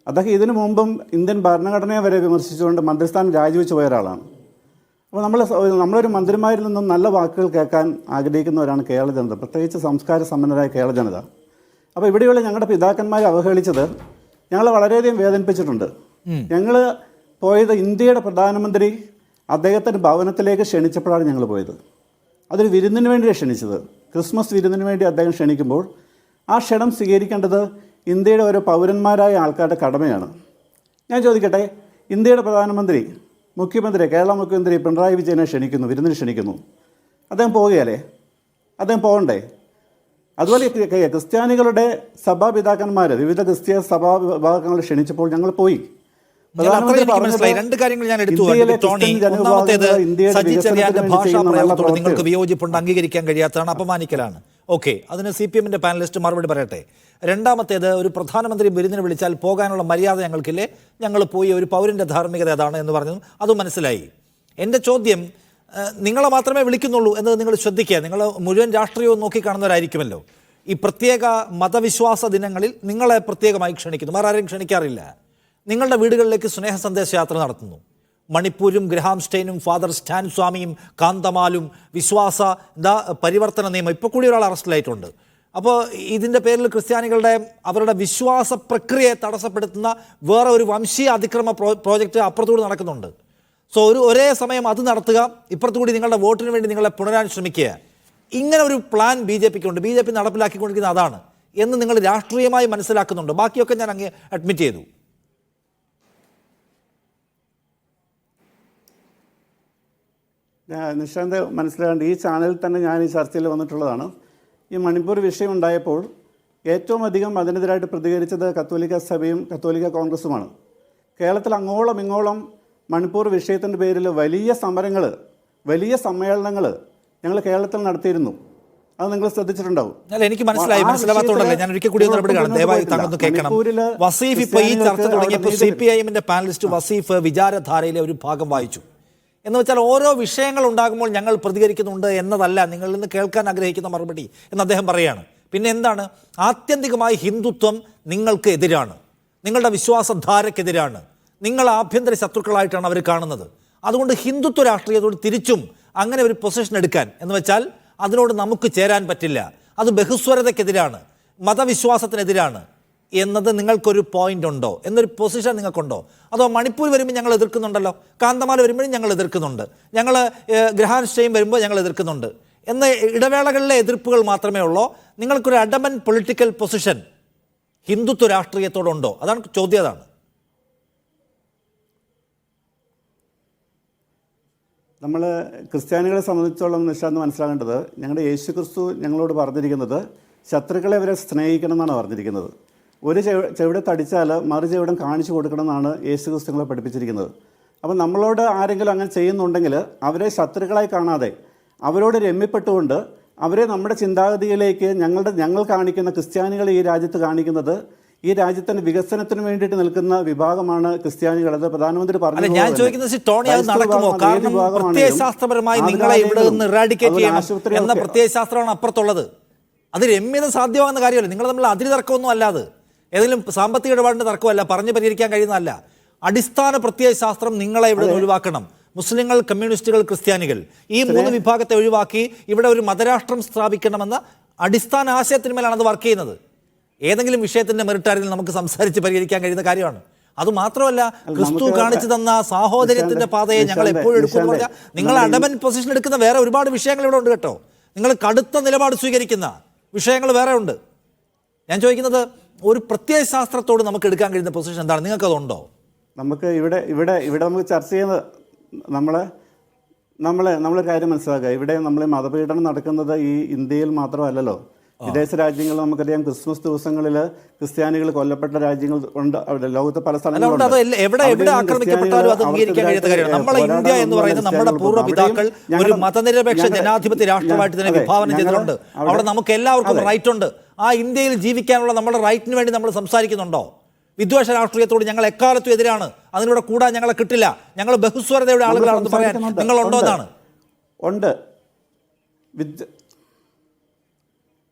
അദ്ദേഹം ഇതിനു മുമ്പും ഇന്ത്യൻ ഭരണഘടനയെ വരെ വിമർശിച്ചുകൊണ്ട് മന്ത്രിസ്ഥാനം രാജിവെച്ച് പോയ ഒരാളാണ്. അപ്പോൾ നമ്മളൊരു മന്ത്രിമാരിൽ നിന്നും നല്ല വാക്കുകൾ കേൾക്കാൻ ആഗ്രഹിക്കുന്നവരാണ് കേരള ജനത, പ്രത്യേകിച്ച് സംസ്കാര സമ്പന്നരായ കേരള ജനത. അപ്പോൾ ഇവിടെയുള്ള ഞങ്ങളുടെ പിതാക്കന്മാരെ അവഹേളിച്ചത് ഞങ്ങളെ വളരെയധികം വേദനിപ്പിച്ചിട്ടുണ്ട്. ഞങ്ങൾ പോയത് ഇന്ത്യയുടെ പ്രധാനമന്ത്രി അദ്ദേഹത്തിൻ്റെ ഭവനത്തിലേക്ക് ക്ഷണിച്ചപ്പോഴാണ് ഞങ്ങൾ പോയത്. അതൊരു വിരുന്നിന് വേണ്ടിയാണ് ക്ഷണിച്ചത്. ക്രിസ്മസ് വിരുന്നിന് വേണ്ടി അദ്ദേഹം ക്ഷണിക്കുമ്പോൾ ആ ക്ഷണം സ്വീകരിക്കേണ്ടത് ഇന്ത്യയുടെ ഓരോ പൗരന്മാരായ ആൾക്കാരുടെ കടമയാണ്. ഞാൻ ചോദിക്കട്ടെ, ഇന്ത്യയുടെ പ്രധാനമന്ത്രി, മുഖ്യമന്ത്രി, കേരള മുഖ്യമന്ത്രി പിണറായി വിജയനെ ക്ഷണിക്കുന്നു, വിരുന്നിന് ക്ഷണിക്കുന്നു. അദ്ദേഹം പോവുകയല്ലേ? അദ്ദേഹം പോകണ്ടേ? അതുപോലെ ക്രിസ്ത്യാനികളുടെ സഭാപിതാക്കന്മാർ വിവിധ ക്രിസ്ത്യ സഭാ വിഭാഗങ്ങൾ ക്ഷണിച്ചപ്പോൾ ഞങ്ങൾ പോയി.
രണ്ട് കാര്യങ്ങൾ ഞാൻ എടുത്തു. ടോണി, ഒന്നാമത്തേത് സജി ചെറിയാന്റെ ഭാഷാ പ്രയോഗത്തോട് നിങ്ങൾക്ക് വിയോജിപ്പുണ്ട്, അംഗീകരിക്കാൻ കഴിയാത്തതാണ്, അപമാനിക്കലാണ്. ഓക്കെ, അതിന് CPM-ന്റെ പാനലിസ്റ്റ് മറുപടി പറയട്ടെ. രണ്ടാമത്തേത്, ഒരു പ്രധാനമന്ത്രി വിരുന്നിന് വിളിച്ചാൽ പോകാനുള്ള മര്യാദ ഞങ്ങൾക്കില്ലേ, ഞങ്ങൾ പോയി, ഒരു പൗരന്റെ ധാർമ്മികത അതാണ് എന്ന് പറഞ്ഞു, അതും മനസ്സിലായി. എൻ്റെ ചോദ്യം, നിങ്ങളെ മാത്രമേ വിളിക്കുന്നുള്ളൂ എന്നത് നിങ്ങൾ ശ്രദ്ധിക്കുക. നിങ്ങൾ മുഴുവൻ രാഷ്ട്രീയവും നോക്കിക്കാണുന്നവരായിരിക്കുമല്ലോ. ഈ പ്രത്യേക മതവിശ്വാസ ദിനങ്ങളിൽ നിങ്ങളെ പ്രത്യേകമായി ക്ഷണിക്കുന്നു, വേറെ ആരെയും ക്ഷണിക്കാറില്ല. നിങ്ങളുടെ വീടുകളിലേക്ക് സ്നേഹ സന്ദേശയാത്ര നടത്തുന്നു. മണിപ്പൂരും ഗ്രഹാം സ്റ്റെയിനും ഫാദർ സ്റ്റാൻ സ്വാമിയും കാന്തമാലും വിശ്വാസ പരിവർത്തന നിയമം, ഇപ്പോൾ കൂടി ഒരാൾ അറസ്റ്റിലായിട്ടുണ്ട്. അപ്പോൾ ഇതിൻ്റെ പേരിൽ ക്രിസ്ത്യാനികളുടെ അവരുടെ വിശ്വാസ പ്രക്രിയയെ തടസ്സപ്പെടുത്തുന്ന വേറെ ഒരു വംശീയ അതിക്രമ പ്രോജക്റ്റ് അപ്പുറത്തുകൂടി നടക്കുന്നുണ്ട്. സോ ഒരേ സമയം അത് നടത്തുക, ഇപ്പുറത്തുകൂടി നിങ്ങളുടെ വോട്ടിന് വേണ്ടി നിങ്ങളെ പുണരാൻ ശ്രമിക്കുക. ഇങ്ങനെ ഒരു പ്ലാൻ BJPക്ക് ഉണ്ട്. BJP നടപ്പിലാക്കിക്കൊണ്ടിരിക്കുന്ന അതാണ് എന്ന് നിങ്ങൾ രാഷ്ട്രീയമായി മനസ്സിലാക്കുന്നുണ്ട്. ബാക്കിയൊക്കെ ഞാൻ അങ്ങ് അഡ്മിറ്റ് ചെയ്തു.
നിശാന്ത് മനസ്സിലാകേണ്ട, ഈ ചാനലിൽ തന്നെ ഞാൻ ഈ ചർച്ചയിൽ വന്നിട്ടുള്ളതാണ്. ഈ മണിപ്പൂർ വിഷയം ഉണ്ടായപ്പോൾ ഏറ്റവും അധികം അതിനെതിരായിട്ട് പ്രതികരിച്ചത് കത്തോലിക്ക സഭയും കത്തോലിക്ക കോൺഗ്രസുമാണ്. കേരളത്തിൽ അങ്ങോളം ഇങ്ങോളം മണിപ്പൂർ വിഷയത്തിൻ്റെ പേരിൽ വലിയ സമരങ്ങൾ, വലിയ സമ്മേളനങ്ങൾ ഞങ്ങൾ കേരളത്തിൽ നടത്തിയിരുന്നു. അത് നിങ്ങൾ ശ്രദ്ധിച്ചിട്ടുണ്ടാവും.
എനിക്ക് മനസ്സിലാവാത്തോണ്ടല്ലേ ഞാൻ ഒരിക്കൽ കൂടി ഇടപെടുകയാണ്. ദയവായി താങ്കളൊന്ന് കേൾക്കണം. വസീഫ് ഇപ്പോൾ ഈ ചർച്ച തുടങ്ങിയപ്പോൾ CPIM-ന്റെ പാനലിസ്റ്റ് വസീഫ് വിചാരധാരയിലെ ഒരു ഭാഗം വായിച്ചു. എന്ന് വെച്ചാൽ ഓരോ വിഷയങ്ങൾ ഉണ്ടാകുമ്പോൾ ഞങ്ങൾ പ്രതികരിക്കുന്നുണ്ട് എന്നതല്ല നിങ്ങളിൽ നിന്ന് കേൾക്കാൻ ആഗ്രഹിക്കുന്ന മറുപടി എന്ന് അദ്ദേഹം പറയുകയാണ്. പിന്നെ എന്താണ്? ആത്യന്തികമായി ഹിന്ദുത്വം നിങ്ങൾക്ക് എതിരാണ്, നിങ്ങളുടെ വിശ്വാസധാരക്കെതിരാണ്, നിങ്ങൾ ആഭ്യന്തര ശത്രുക്കളായിട്ടാണ് അവർ കാണുന്നത്. അതുകൊണ്ട് ഹിന്ദുത്വ രാഷ്ട്രീയത്തോട് തിരിച്ചും അങ്ങനെ ഒരു പൊസിഷൻ എടുക്കാൻ എന്ന് വെച്ചാൽ അതിനോട് നമുക്ക് ചേരാൻ പറ്റില്ല, അത് ബഹുസ്വരതയ്ക്കെതിരാണ്, മതവിശ്വാസത്തിനെതിരാണ് എന്നത് നിങ്ങൾക്കൊരു പോയിന്റ് ഉണ്ടോ, എന്നൊരു പൊസിഷൻ നിങ്ങൾക്കുണ്ടോ? അതോ മണിപ്പൂർ വരുമ്പോൾ ഞങ്ങൾ എതിർക്കുന്നുണ്ടല്ലോ, കാന്തമാല വരുമ്പോഴും ഞങ്ങൾ എതിർക്കുന്നുണ്ട്, ഞങ്ങൾ ഗ്രഹാൻ സ്റ്റെയിൻ വരുമ്പോൾ ഞങ്ങൾ എതിർക്കുന്നുണ്ട് എന്ന ഇടവേളകളിലെ എതിർപ്പുകൾ മാത്രമേ ഉള്ളൂ? നിങ്ങൾക്കൊരു അഡമൻ പൊളിറ്റിക്കൽ പൊസിഷൻ ഹിന്ദുത്വ രാഷ്ട്രീയത്തോടുണ്ടോ? അതാണ് ചോദ്യം. അതാണ്
നമ്മൾ ക്രിസ്ത്യാനികളെ സംബന്ധിച്ചോളം നിശാന്ത് മനസ്സിലാകേണ്ടത്, ഞങ്ങളുടെ യേശു ക്രിസ്തു ഞങ്ങളോട് പറഞ്ഞിരിക്കുന്നത് ശത്രുക്കളെ അവരെ സ്നേഹിക്കണം എന്നാണ് പറഞ്ഞിരിക്കുന്നത്. ഒരു ചെവിടെ തടിച്ചാൽ മറു ചെവിടം കാണിച്ചു കൊടുക്കണം എന്നാണ് യേശു ക്രിസ്തു ഞങ്ങളെ പഠിപ്പിച്ചിരിക്കുന്നത്. അപ്പം നമ്മളോട് ആരെങ്കിലും അങ്ങനെ ചെയ്യുന്നുണ്ടെങ്കിൽ അവരെ ശത്രുക്കളായി കാണാതെ അവരോട് രമ്യപ്പെട്ടുകൊണ്ട് അവരെ നമ്മുടെ ചിന്താഗതിയിലേക്ക് ഞങ്ങൾ കാണിക്കുന്ന ക്രിസ്ത്യാനികൾ ഈ രാജ്യത്ത് കാണിക്കുന്നത് ഈ രാജ്യത്തിന്റെ വികസനത്തിന് വേണ്ടിയിട്ട് നിൽക്കുന്ന വിഭാഗമാണ് ക്രിസ്ത്യാനികൾ. അത് പ്രധാനമന്ത്രി പറഞ്ഞു.
ഞാൻ ചോദിക്കുന്നത് ടോണി, അത് നടക്കുമോ? കാരണം പ്രത്യയശാസ്ത്രപരമായി നിങ്ങളെ ഇവിടെ നിന്ന് ഇറാഡിക്കേറ്റ് ചെയ്യണം എന്ന പ്രത്യയശാസ്ത്രമാണ് അപ്പുറത്തുള്ളത്. അത് രമ്യത സാധ്യമാകുന്ന കാര്യമല്ല. നിങ്ങൾ തമ്മിൽ അതിര് തർക്കമൊന്നും അല്ലാതെ ഏതെങ്കിലും സാമ്പത്തിക ഇടപാടിന്റെ തർക്കമല്ല, പറഞ്ഞു പരിഹരിക്കാൻ കഴിയുന്നതല്ല. അടിസ്ഥാന പ്രത്യയശാസ്ത്രം നിങ്ങളെ ഇവിടെ നിന്ന് ഒഴിവാക്കണം. മുസ്ലിങ്ങൾ, കമ്മ്യൂണിസ്റ്റുകൾ, ക്രിസ്ത്യാനികൾ, ഈ മൂന്ന് വിഭാഗത്തെ ഒഴിവാക്കി ഇവിടെ ഒരു മതരാഷ്ട്രം സ്ഥാപിക്കണമെന്ന അടിസ്ഥാന ആശയത്തിന്മേലാണ് അത് വർക്ക് ചെയ്യുന്നത്. ഏതെങ്കിലും വിഷയത്തിന്റെ മെറിറ്റാരിൽ നമുക്ക് സംസാരിച്ച് പരിഹരിക്കാൻ കഴിയുന്ന കാര്യമാണ്. അതുമാത്രമല്ല, ക്രിസ്തു കാണിച്ചു തന്ന സാഹോദര്യത്തിന്റെ പാതയെ ഞങ്ങൾ എപ്പോഴും എടുക്കുമെന്ന് പറഞ്ഞാൽ നിങ്ങൾ അഡമൻ പൊസിഷൻ എടുക്കുന്ന വേറെ ഒരുപാട് വിഷയങ്ങൾ ഇവിടെ ഉണ്ട് കേട്ടോ. നിങ്ങൾ കടുത്ത നിലപാട് സ്വീകരിക്കുന്ന വിഷയങ്ങൾ വേറെ ഉണ്ട്. ഞാൻ ചോദിക്കുന്നത്, ഒരു പ്രത്യയശാസ്ത്രത്തോട് നമുക്ക് എടുക്കാൻ കഴിയുന്ന പൊസിഷൻ എന്താണ്? നിങ്ങൾക്കതുണ്ടോ?
നമുക്ക് ഇവിടെ നമുക്ക് ചർച്ച ചെയ്യുന്നത് നമ്മളൊരു കാര്യം മനസ്സിലാക്കുക. ഇവിടെ നമ്മൾ മതപീഡനം നടക്കുന്നത് ഈ ഇന്ത്യയിൽ മാത്രമല്ലല്ലോ. വിദേശ രാജ്യങ്ങളിൽ നമുക്കറിയാം ക്രിസ്മസ് ദിവസങ്ങളിൽ ക്രിസ്ത്യാനികൾ കൊല്ലപ്പെട്ട രാജ്യങ്ങൾ ഉണ്ട്. അവിടെ ലോകത്തെ പല
അത് എവിടെ ആക്രമിക്കപ്പെട്ടാലും അത് അംഗീകരിക്കാൻ കഴിയാത്ത കാര്യമാണ്. നമ്മളെ ഇന്ത്യ എന്ന് പറയുന്നത് നമ്മുടെ പൂർവ്വ പിതാക്കൾ ഒരു മതനിരപേക്ഷ ജനാധിപത്യ രാഷ്ട്രമായിട്ട് തന്നെ വിഭാവനം ചെയ്തിട്ടുണ്ട്. അവിടെ നമുക്ക് എല്ലാവർക്കും റൈറ്റ് ഉണ്ട്. ആ ഇന്ത്യയിൽ ജീവിക്കാനുള്ള നമ്മുടെ റൈറ്റിന് വേണ്ടി നമ്മൾ സംസാരിക്കുന്നുണ്ടോ? വിദ്വേഷ രാഷ്ട്രീയത്തോട് ഞങ്ങൾ എക്കാലത്തും എതിരാണ്. അതിലൂടെ കൂടാൻ ഞങ്ങളെ കിട്ടില്ല. ഞങ്ങൾ ബഹുസ്വരതയുടെ ആളുകളാണെന്ന് പറയാൻ നിങ്ങളുണ്ടോ എന്നാണ്.
ഉണ്ട്.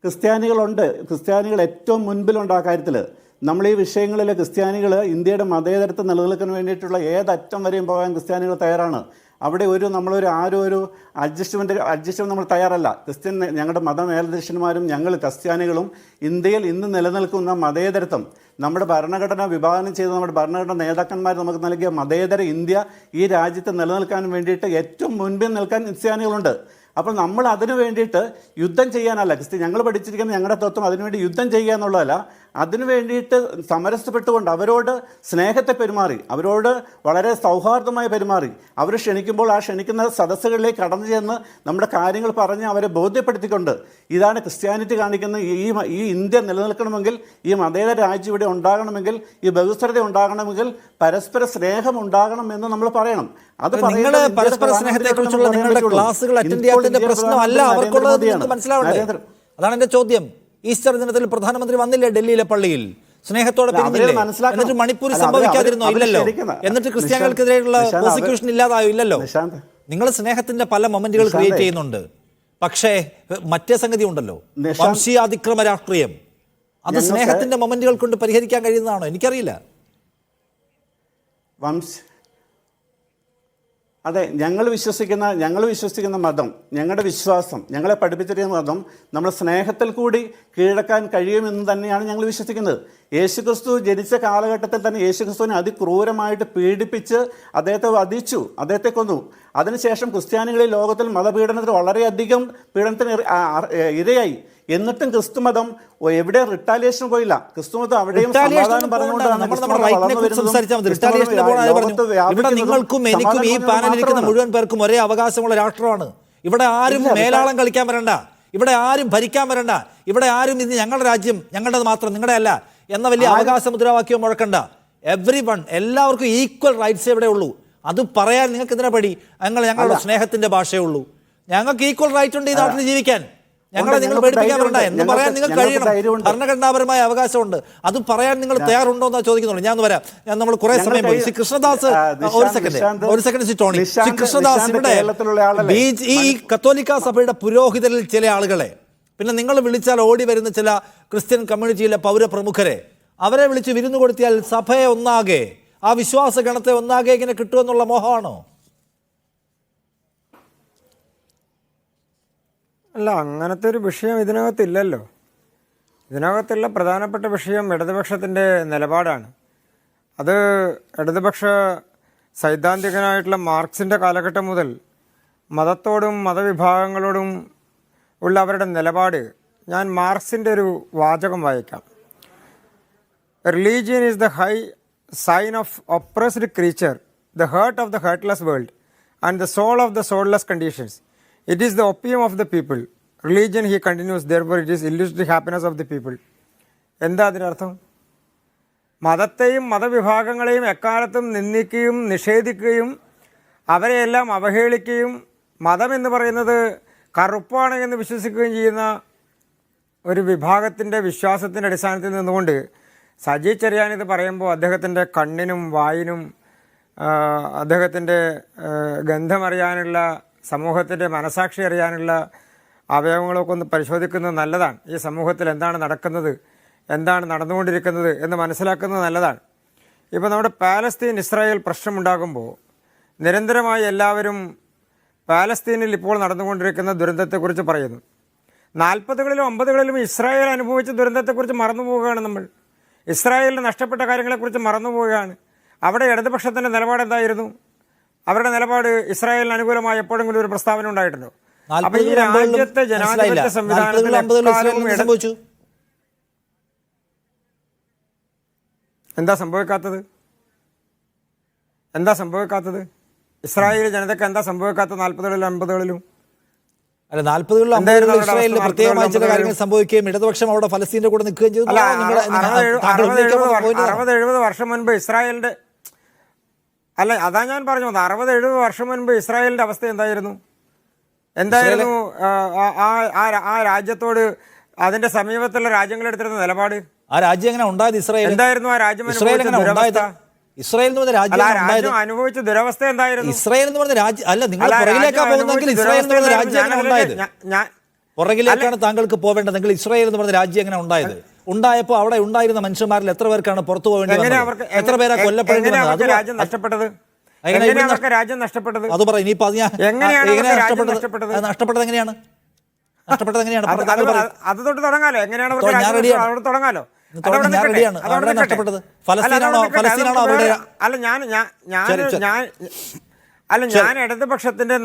ക്രിസ്ത്യാനികൾ ഏറ്റവും മുൻപിലുണ്ട് ആ കാര്യത്തിൽ. നമ്മൾ ഈ വിഷയങ്ങളിൽ ക്രിസ്ത്യാനികൾ ഇന്ത്യയുടെ മതേതരത്വം നിലനിൽക്കാൻ വേണ്ടിയിട്ടുള്ള ഏതറ്റം വരെയും പോകാൻ ക്രിസ്ത്യാനികൾ തയ്യാറാണ്. അവിടെ ഒരു അഡ്ജസ്റ്റ്മെൻറ്റ് നമ്മൾ തയ്യാറല്ല. ഞങ്ങളുടെ മതമേലധ്യക്ഷന്മാരും ഞങ്ങൾ ക്രിസ്ത്യാനികളും ഇന്ത്യയിൽ ഇന്ന് നിലനിൽക്കുന്ന മതേതരത്വം, നമ്മുടെ ഭരണഘടന വിഭാവനം ചെയ്ത നമ്മുടെ ഭരണഘടന നേതാക്കന്മാർ നമുക്ക് നൽകിയ മതേതര ഇന്ത്യ ഈ രാജ്യത്ത് നിലനിൽക്കാൻ വേണ്ടിയിട്ട് ഏറ്റവും മുൻപിൽ നിൽക്കാൻ ക്രിസ്ത്യാനികളുണ്ട്. അപ്പോൾ നമ്മൾ അതിനു വേണ്ടിയിട്ട് യുദ്ധം ചെയ്യാനല്ല, ഞങ്ങൾ പഠിച്ചിരിക്കുന്ന ഞങ്ങളുടെ തത്വം അതിനുവേണ്ടി യുദ്ധം ചെയ്യുക എന്നുള്ളതല്ല, അതിനു വേണ്ടിയിട്ട് സമരസപ്പെട്ടുകൊണ്ട് അവരോട് സ്നേഹത്തെ പെരുമാറി, അവരോട് വളരെ സൗഹാർദ്ദമായി പെരുമാറി, അവർ ക്ഷണിക്കുമ്പോൾ ആ ക്ഷണിക്കുന്ന സദസ്സുകളിലേക്ക് കടന്നു ചെന്ന് നമ്മുടെ കാര്യങ്ങൾ പറഞ്ഞ് അവരെ ബോധ്യപ്പെടുത്തിക്കൊണ്ട് ഇതാണ് ക്രിസ്ത്യാനിറ്റി കാണിക്കുന്ന ഈ ഇന്ത്യ നിലനിൽക്കണമെങ്കിൽ, ഈ മതേതര രാജ്യം ഇവിടെ ഉണ്ടാകണമെങ്കിൽ, ഈ ബഹുസ്വരത ഉണ്ടാകണമെങ്കിൽ പരസ്പര സ്നേഹം ഉണ്ടാകണം എന്ന് നമ്മൾ പറയണം. അത്
പരസ്പര സ്നേഹത്തെക്കുറിച്ചുള്ള നിങ്ങളുടെ ക്ലാസുകൾ അറ്റൻഡ് ചെയ്യാത്തതിന്റെ പ്രശ്നമല്ല അവർക്കുള്ളത്. മനസ്സിലാവണ്ടേ? അതാണ് എന്റെ ചോദ്യം. ഈസ്റ്റർ ദിനത്തിൽ പ്രധാനമന്ത്രി വന്നില്ലേ ഡൽഹിയിലെ പള്ളിയിൽ? സ്നേഹത്തോടെ പിരിഞ്ഞില്ലേ? എന്നിട്ട് മണിപ്പൂരിൽ സംഭവിക്കാതിരുന്നോ? ഇല്ലല്ലോ. എന്നിട്ട് ക്രിസ്ത്യാനികൾക്കെതിരെയുള്ള പ്രോസിക്യൂഷൻ ഇല്ലാതായോ? ഇല്ലല്ലോ. നിങ്ങൾ സ്നേഹത്തിന്റെ പല മൊമെന്റുകൾ ക്രിയേറ്റ് ചെയ്യുന്നുണ്ട്. പക്ഷേ മറ്റേ സംഗതി ഉണ്ടല്ലോ, വംശീയാതിക്രമ രാഷ്ട്രീയം. അത് സ്നേഹത്തിന്റെ മൊമെന്റുകൾ കൊണ്ട് പരിഹരിക്കാൻ കഴിയുന്നതാണോ? എനിക്കറിയില്ല.
അതെ, ഞങ്ങൾ വിശ്വസിക്കുന്ന മതം, ഞങ്ങളുടെ വിശ്വാസം, ഞങ്ങളെ പഠിപ്പിച്ചിരിക്കുന്ന മതം നമ്മൾ സ്നേഹത്തിൽ കൂടി കീഴടക്കാൻ കഴിയുമെന്ന് തന്നെയാണ് ഞങ്ങൾ വിശ്വസിക്കുന്നത്. യേശുക്രിസ്തു ജനിച്ച കാലഘട്ടത്തിൽ തന്നെ യേശുക്രിസ്തുവിനെ അതിക്രൂരമായിട്ട് പീഡിപ്പിച്ച് അദ്ദേഹത്തെ വധിച്ചു, അദ്ദേഹത്തെ കൊന്നു. അതിനുശേഷം ക്രിസ്ത്യാനികളിൽ ലോകത്തിൽ മതപീഡനത്തിന് വളരെയധികം പീഡനത്തിന് ഇരയായി. എന്നിട്ടും ക്രിസ്തുമതം എവിടെ റിട്ടാലിയേഷൻ പോയില്ല. ക്രിസ്തുമതം അവിടെയും സമാധാനം പറഞ്ഞുകൊണ്ടാണ്
ഇവിടെ നിങ്ങൾക്കും എനിക്കും ഈ പാനലിരിക്കുന്ന മുഴുവൻ പേർക്കും ഒരേ അവകാശമുള്ള രാഷ്ട്രമാണ്. ഇവിടെ ആരും മേലാളം കളിക്കാൻ വരണ്ട, ഇവിടെ ആരും ഭരിക്കാൻ വരണ്ട, ഇവിടെ ആരും ഇത് ഞങ്ങളുടെ രാജ്യം, ഞങ്ങളുടേത് മാത്രം, നിങ്ങളുടെ അല്ല എന്ന വലിയ അവകാശ മുദ്രാവാക്യം മുഴക്കണ്ട. എവ്രിവൺ, എല്ലാവർക്കും ഈക്വൽ റൈറ്റ്സ് ഇവിടെ ഉള്ളൂ. അത് പറയാൻ നിങ്ങൾക്ക് എന്തിനാ പടി? ഞങ്ങളുടെ സ്നേഹത്തിന്റെ ഭാഷയേ ഉള്ളൂ. ഞങ്ങൾക്ക് ഈക്വൽ റൈറ്റ് ഉണ്ട് ഈ നാട്ടിൽ ജീവിക്കാൻ. ഞങ്ങളെ നിങ്ങൾ പേടിപ്പിക്കാൻ വരണ്ട എന്ന് പറയാൻ നിങ്ങൾ കഴിയണം. ഭരണഘടനാപരമായ അവകാശമുണ്ട്. അത് പറയാൻ നിങ്ങൾ തയ്യാറുണ്ടോ എന്നാ ചോദിക്കുന്നുള്ളൂ. ഞാൻ വരാം. നമ്മൾ കുറെ സമയം പോയി. ശ്രീ കൃഷ്ണദാസ്, ഒരു സെക്കൻഡ് ശ്രീ ടോണി. ശ്രീ കൃഷ്ണദാസ്, ഇവിടെ ഈ കത്തോലിക്ക സഭയുടെ പുരോഹിതരിൽ ചില ആളുകളെ, പിന്നെ നിങ്ങൾ വിളിച്ചാൽ ഓടി വരുന്ന ചില ക്രിസ്ത്യൻ കമ്മ്യൂണിറ്റിയിലെ പൗരപ്രമുഖരെ, അവരെ വിളിച്ച് വിരുന്നു കൊടുത്തിയാൽ സഭയെ ഒന്നാകെ, ആ വിശ്വാസ ഗണത്തെ ഒന്നാകെ ഇങ്ങനെ കിട്ടുമെന്നുള്ള മോഹമാണോ?
അല്ല, അങ്ങനത്തെ ഒരു വിഷയം ഇതിനകത്തില്ലല്ലോ. ഇതിനകത്തുള്ള പ്രധാനപ്പെട്ട വിഷയം ഇടതുപക്ഷത്തിൻ്റെ നിലപാടാണ്. അത് ഇടതുപക്ഷ സൈദ്ധാന്തികനായിട്ടുള്ള മാർക്സിൻ്റെ കാലഘട്ടം മുതൽ മതത്തോടും മതവിഭാഗങ്ങളോടും ഉള്ള അവരുടെ നിലപാട്, ഞാൻ മാർക്സിൻ്റെ ഒരു വാചകം വായിക്കാം. Religion is the high sign of oppressed creature, the heart of the heartless world and the soul of the soulless conditions. It is the opium of the people. Religion, he continues, therefore it is illusory happiness of the people. എന്താ അതിനർത്ഥം? മതത്തെയും മതവിഭാഗങ്ങളെയും എക്കാലത്തും നിന്ദിക്കുകയും നിഷേധിക്കുകയും അവരെയെല്ലാം അവഹേളിക്കുകയും മതം എന്ന് പറയുന്നത് കറുപ്പാണ് എന്ന് വിശ്വസിക്കുകയും ചെയ്യുന്ന ഒരു വിഭാഗത്തിൻ്റെ വിശ്വാസത്തിൻ്റെ അടിസ്ഥാനത്തിൽ നിന്നുകൊണ്ട് സജി ചെറിയാൻ ഇത് പറയുമ്പോൾ അദ്ദേഹത്തിൻ്റെ കണ്ണിനും വായിനും അദ്ദേഹത്തിൻ്റെ ഗന്ധമറിയാനുള്ള, സമൂഹത്തിൻ്റെ മനസാക്ഷി അറിയാനുള്ള അവയവങ്ങളൊക്കെ ഒന്ന് പരിശോധിക്കുന്നത് നല്ലതാണ്. ഈ സമൂഹത്തിൽ എന്താണ് നടക്കുന്നത്, എന്താണ് നടന്നുകൊണ്ടിരിക്കുന്നത് എന്ന് മനസ്സിലാക്കുന്നത് നല്ലതാണ്. ഇപ്പോൾ നമ്മുടെ പാലസ്തീൻ ഇസ്രായേൽ പ്രശ്നമുണ്ടാകുമ്പോൾ നിരന്തരമായി എല്ലാവരും പാലസ്തീനിൽ ഇപ്പോൾ നടന്നുകൊണ്ടിരിക്കുന്ന ദുരന്തത്തെക്കുറിച്ച് പറയുന്നു. 40കളിലും 50കളിലും ഇസ്രായേൽ അനുഭവിച്ച ദുരന്തത്തെക്കുറിച്ച് മറന്നു പോവുകയാണ് നമ്മൾ. ഇസ്രായേലിന് നഷ്ടപ്പെട്ട കാര്യങ്ങളെക്കുറിച്ച് മറന്നു പോവുകയാണ്. അവിടെ ഇടതുപക്ഷത്തിൻ്റെ നിലപാട് എന്തായിരുന്നു? അവരുടെ നിലപാട് ഇസ്രായേലിന് അനുകൂലമായി എപ്പോഴെങ്കിലും ഒരു പ്രസ്താവന ഉണ്ടായിട്ടുണ്ടോ? അപ്പൊ ഈ രാജ്യത്തെ ജനാധിപത്യ സംവിധാനത്തിൽ എന്താ സംഭവിക്കാത്തത്? എന്താ സംഭവിക്കാത്തത്? ഇസ്രായേൽ ജനതയ്ക്ക് എന്താ സംഭവിക്കാത്തത് 40കളിലും 50കളിലും?
അല്ല 40കളിലും 50കളിലും ഇസ്രായേലിൽ പ്രത്യേകമായ ചില കാര്യങ്ങൾ സംഭവിക്കുകയും ഇടതുപക്ഷം അവിടെ ഫലസ്തീന്റെ കൂടെ നിൽക്കുകയും ചെയ്തു.
അല്ല, 60-70 വർഷം മുൻപ് ഇസ്രായേലിന്റെ, അല്ല അതാ ഞാൻ പറഞ്ഞു, 60-70 വർഷം മുൻപ് ഇസ്രായേലിന്റെ അവസ്ഥ എന്തായിരുന്നു? ആ രാജ്യത്തോട് അതിന്റെ സമീപത്തുള്ള രാജ്യങ്ങളെടുത്തിരുന്ന നിലപാട്?
ആ രാജ്യം എങ്ങനെ ഉണ്ടായത്? ഇസ്രായേൽ
എന്തായിരുന്നു ആ രാജ്യം
ഇസ്രായേൽ എങ്ങനെ ഉണ്ടായത്? ഇസ്രായേൽ എന്ന് പറഞ്ഞ രാജ്യം
അനുഭവിച്ച ദുരവസ്ഥ എന്തായിരുന്നു?
ഇസ്രായേൽ എന്ന് പറഞ്ഞ രാജ്യം അല്ല, നിങ്ങൾ പുറകിലേക്കാണ് പോകുന്നതെങ്കിൽ ഇസ്രായേൽ എന്ന് പറഞ്ഞ രാജ്യം എങ്ങനെ ഉണ്ടായത്? പുറകിലേക്കാണ് താങ്കൾക്ക് പോവേണ്ടതെങ്കിൽ ഇസ്രായേൽ എന്ന് പറഞ്ഞ രാജ്യം എങ്ങനെ ഉണ്ടായത്? ഉണ്ടായപ്പോൾ അവിടെ ഉണ്ടായിരുന്ന മനുഷ്യന്മാരിൽ എത്ര പേർക്കാണ് പുറത്തു പോകേണ്ടി വന്നത്? എത്ര പേരാ കൊല്ലപ്പെടേണ്ടി വന്നത്?
രാജ്യം നഷ്ടപ്പെട്ടത്? രാജ്യം നഷ്ടപ്പെട്ടത്
അത് പറ. ഇനിയിപ്പോ അത് നഷ്ടപ്പെട്ടത് എങ്ങനെയാണ്? നഷ്ടപ്പെട്ടത് എങ്ങനെയാണ്?
അത് തൊട്ട് തുടങ്ങാലോ. എങ്ങനെയാണ് തുടങ്ങാലോ?
നഷ്ടപ്പെട്ടത് ഫലസ്തീനാണോ അവരുടെ?
ഞാൻ ഇടതുപക്ഷത്തിന്റെ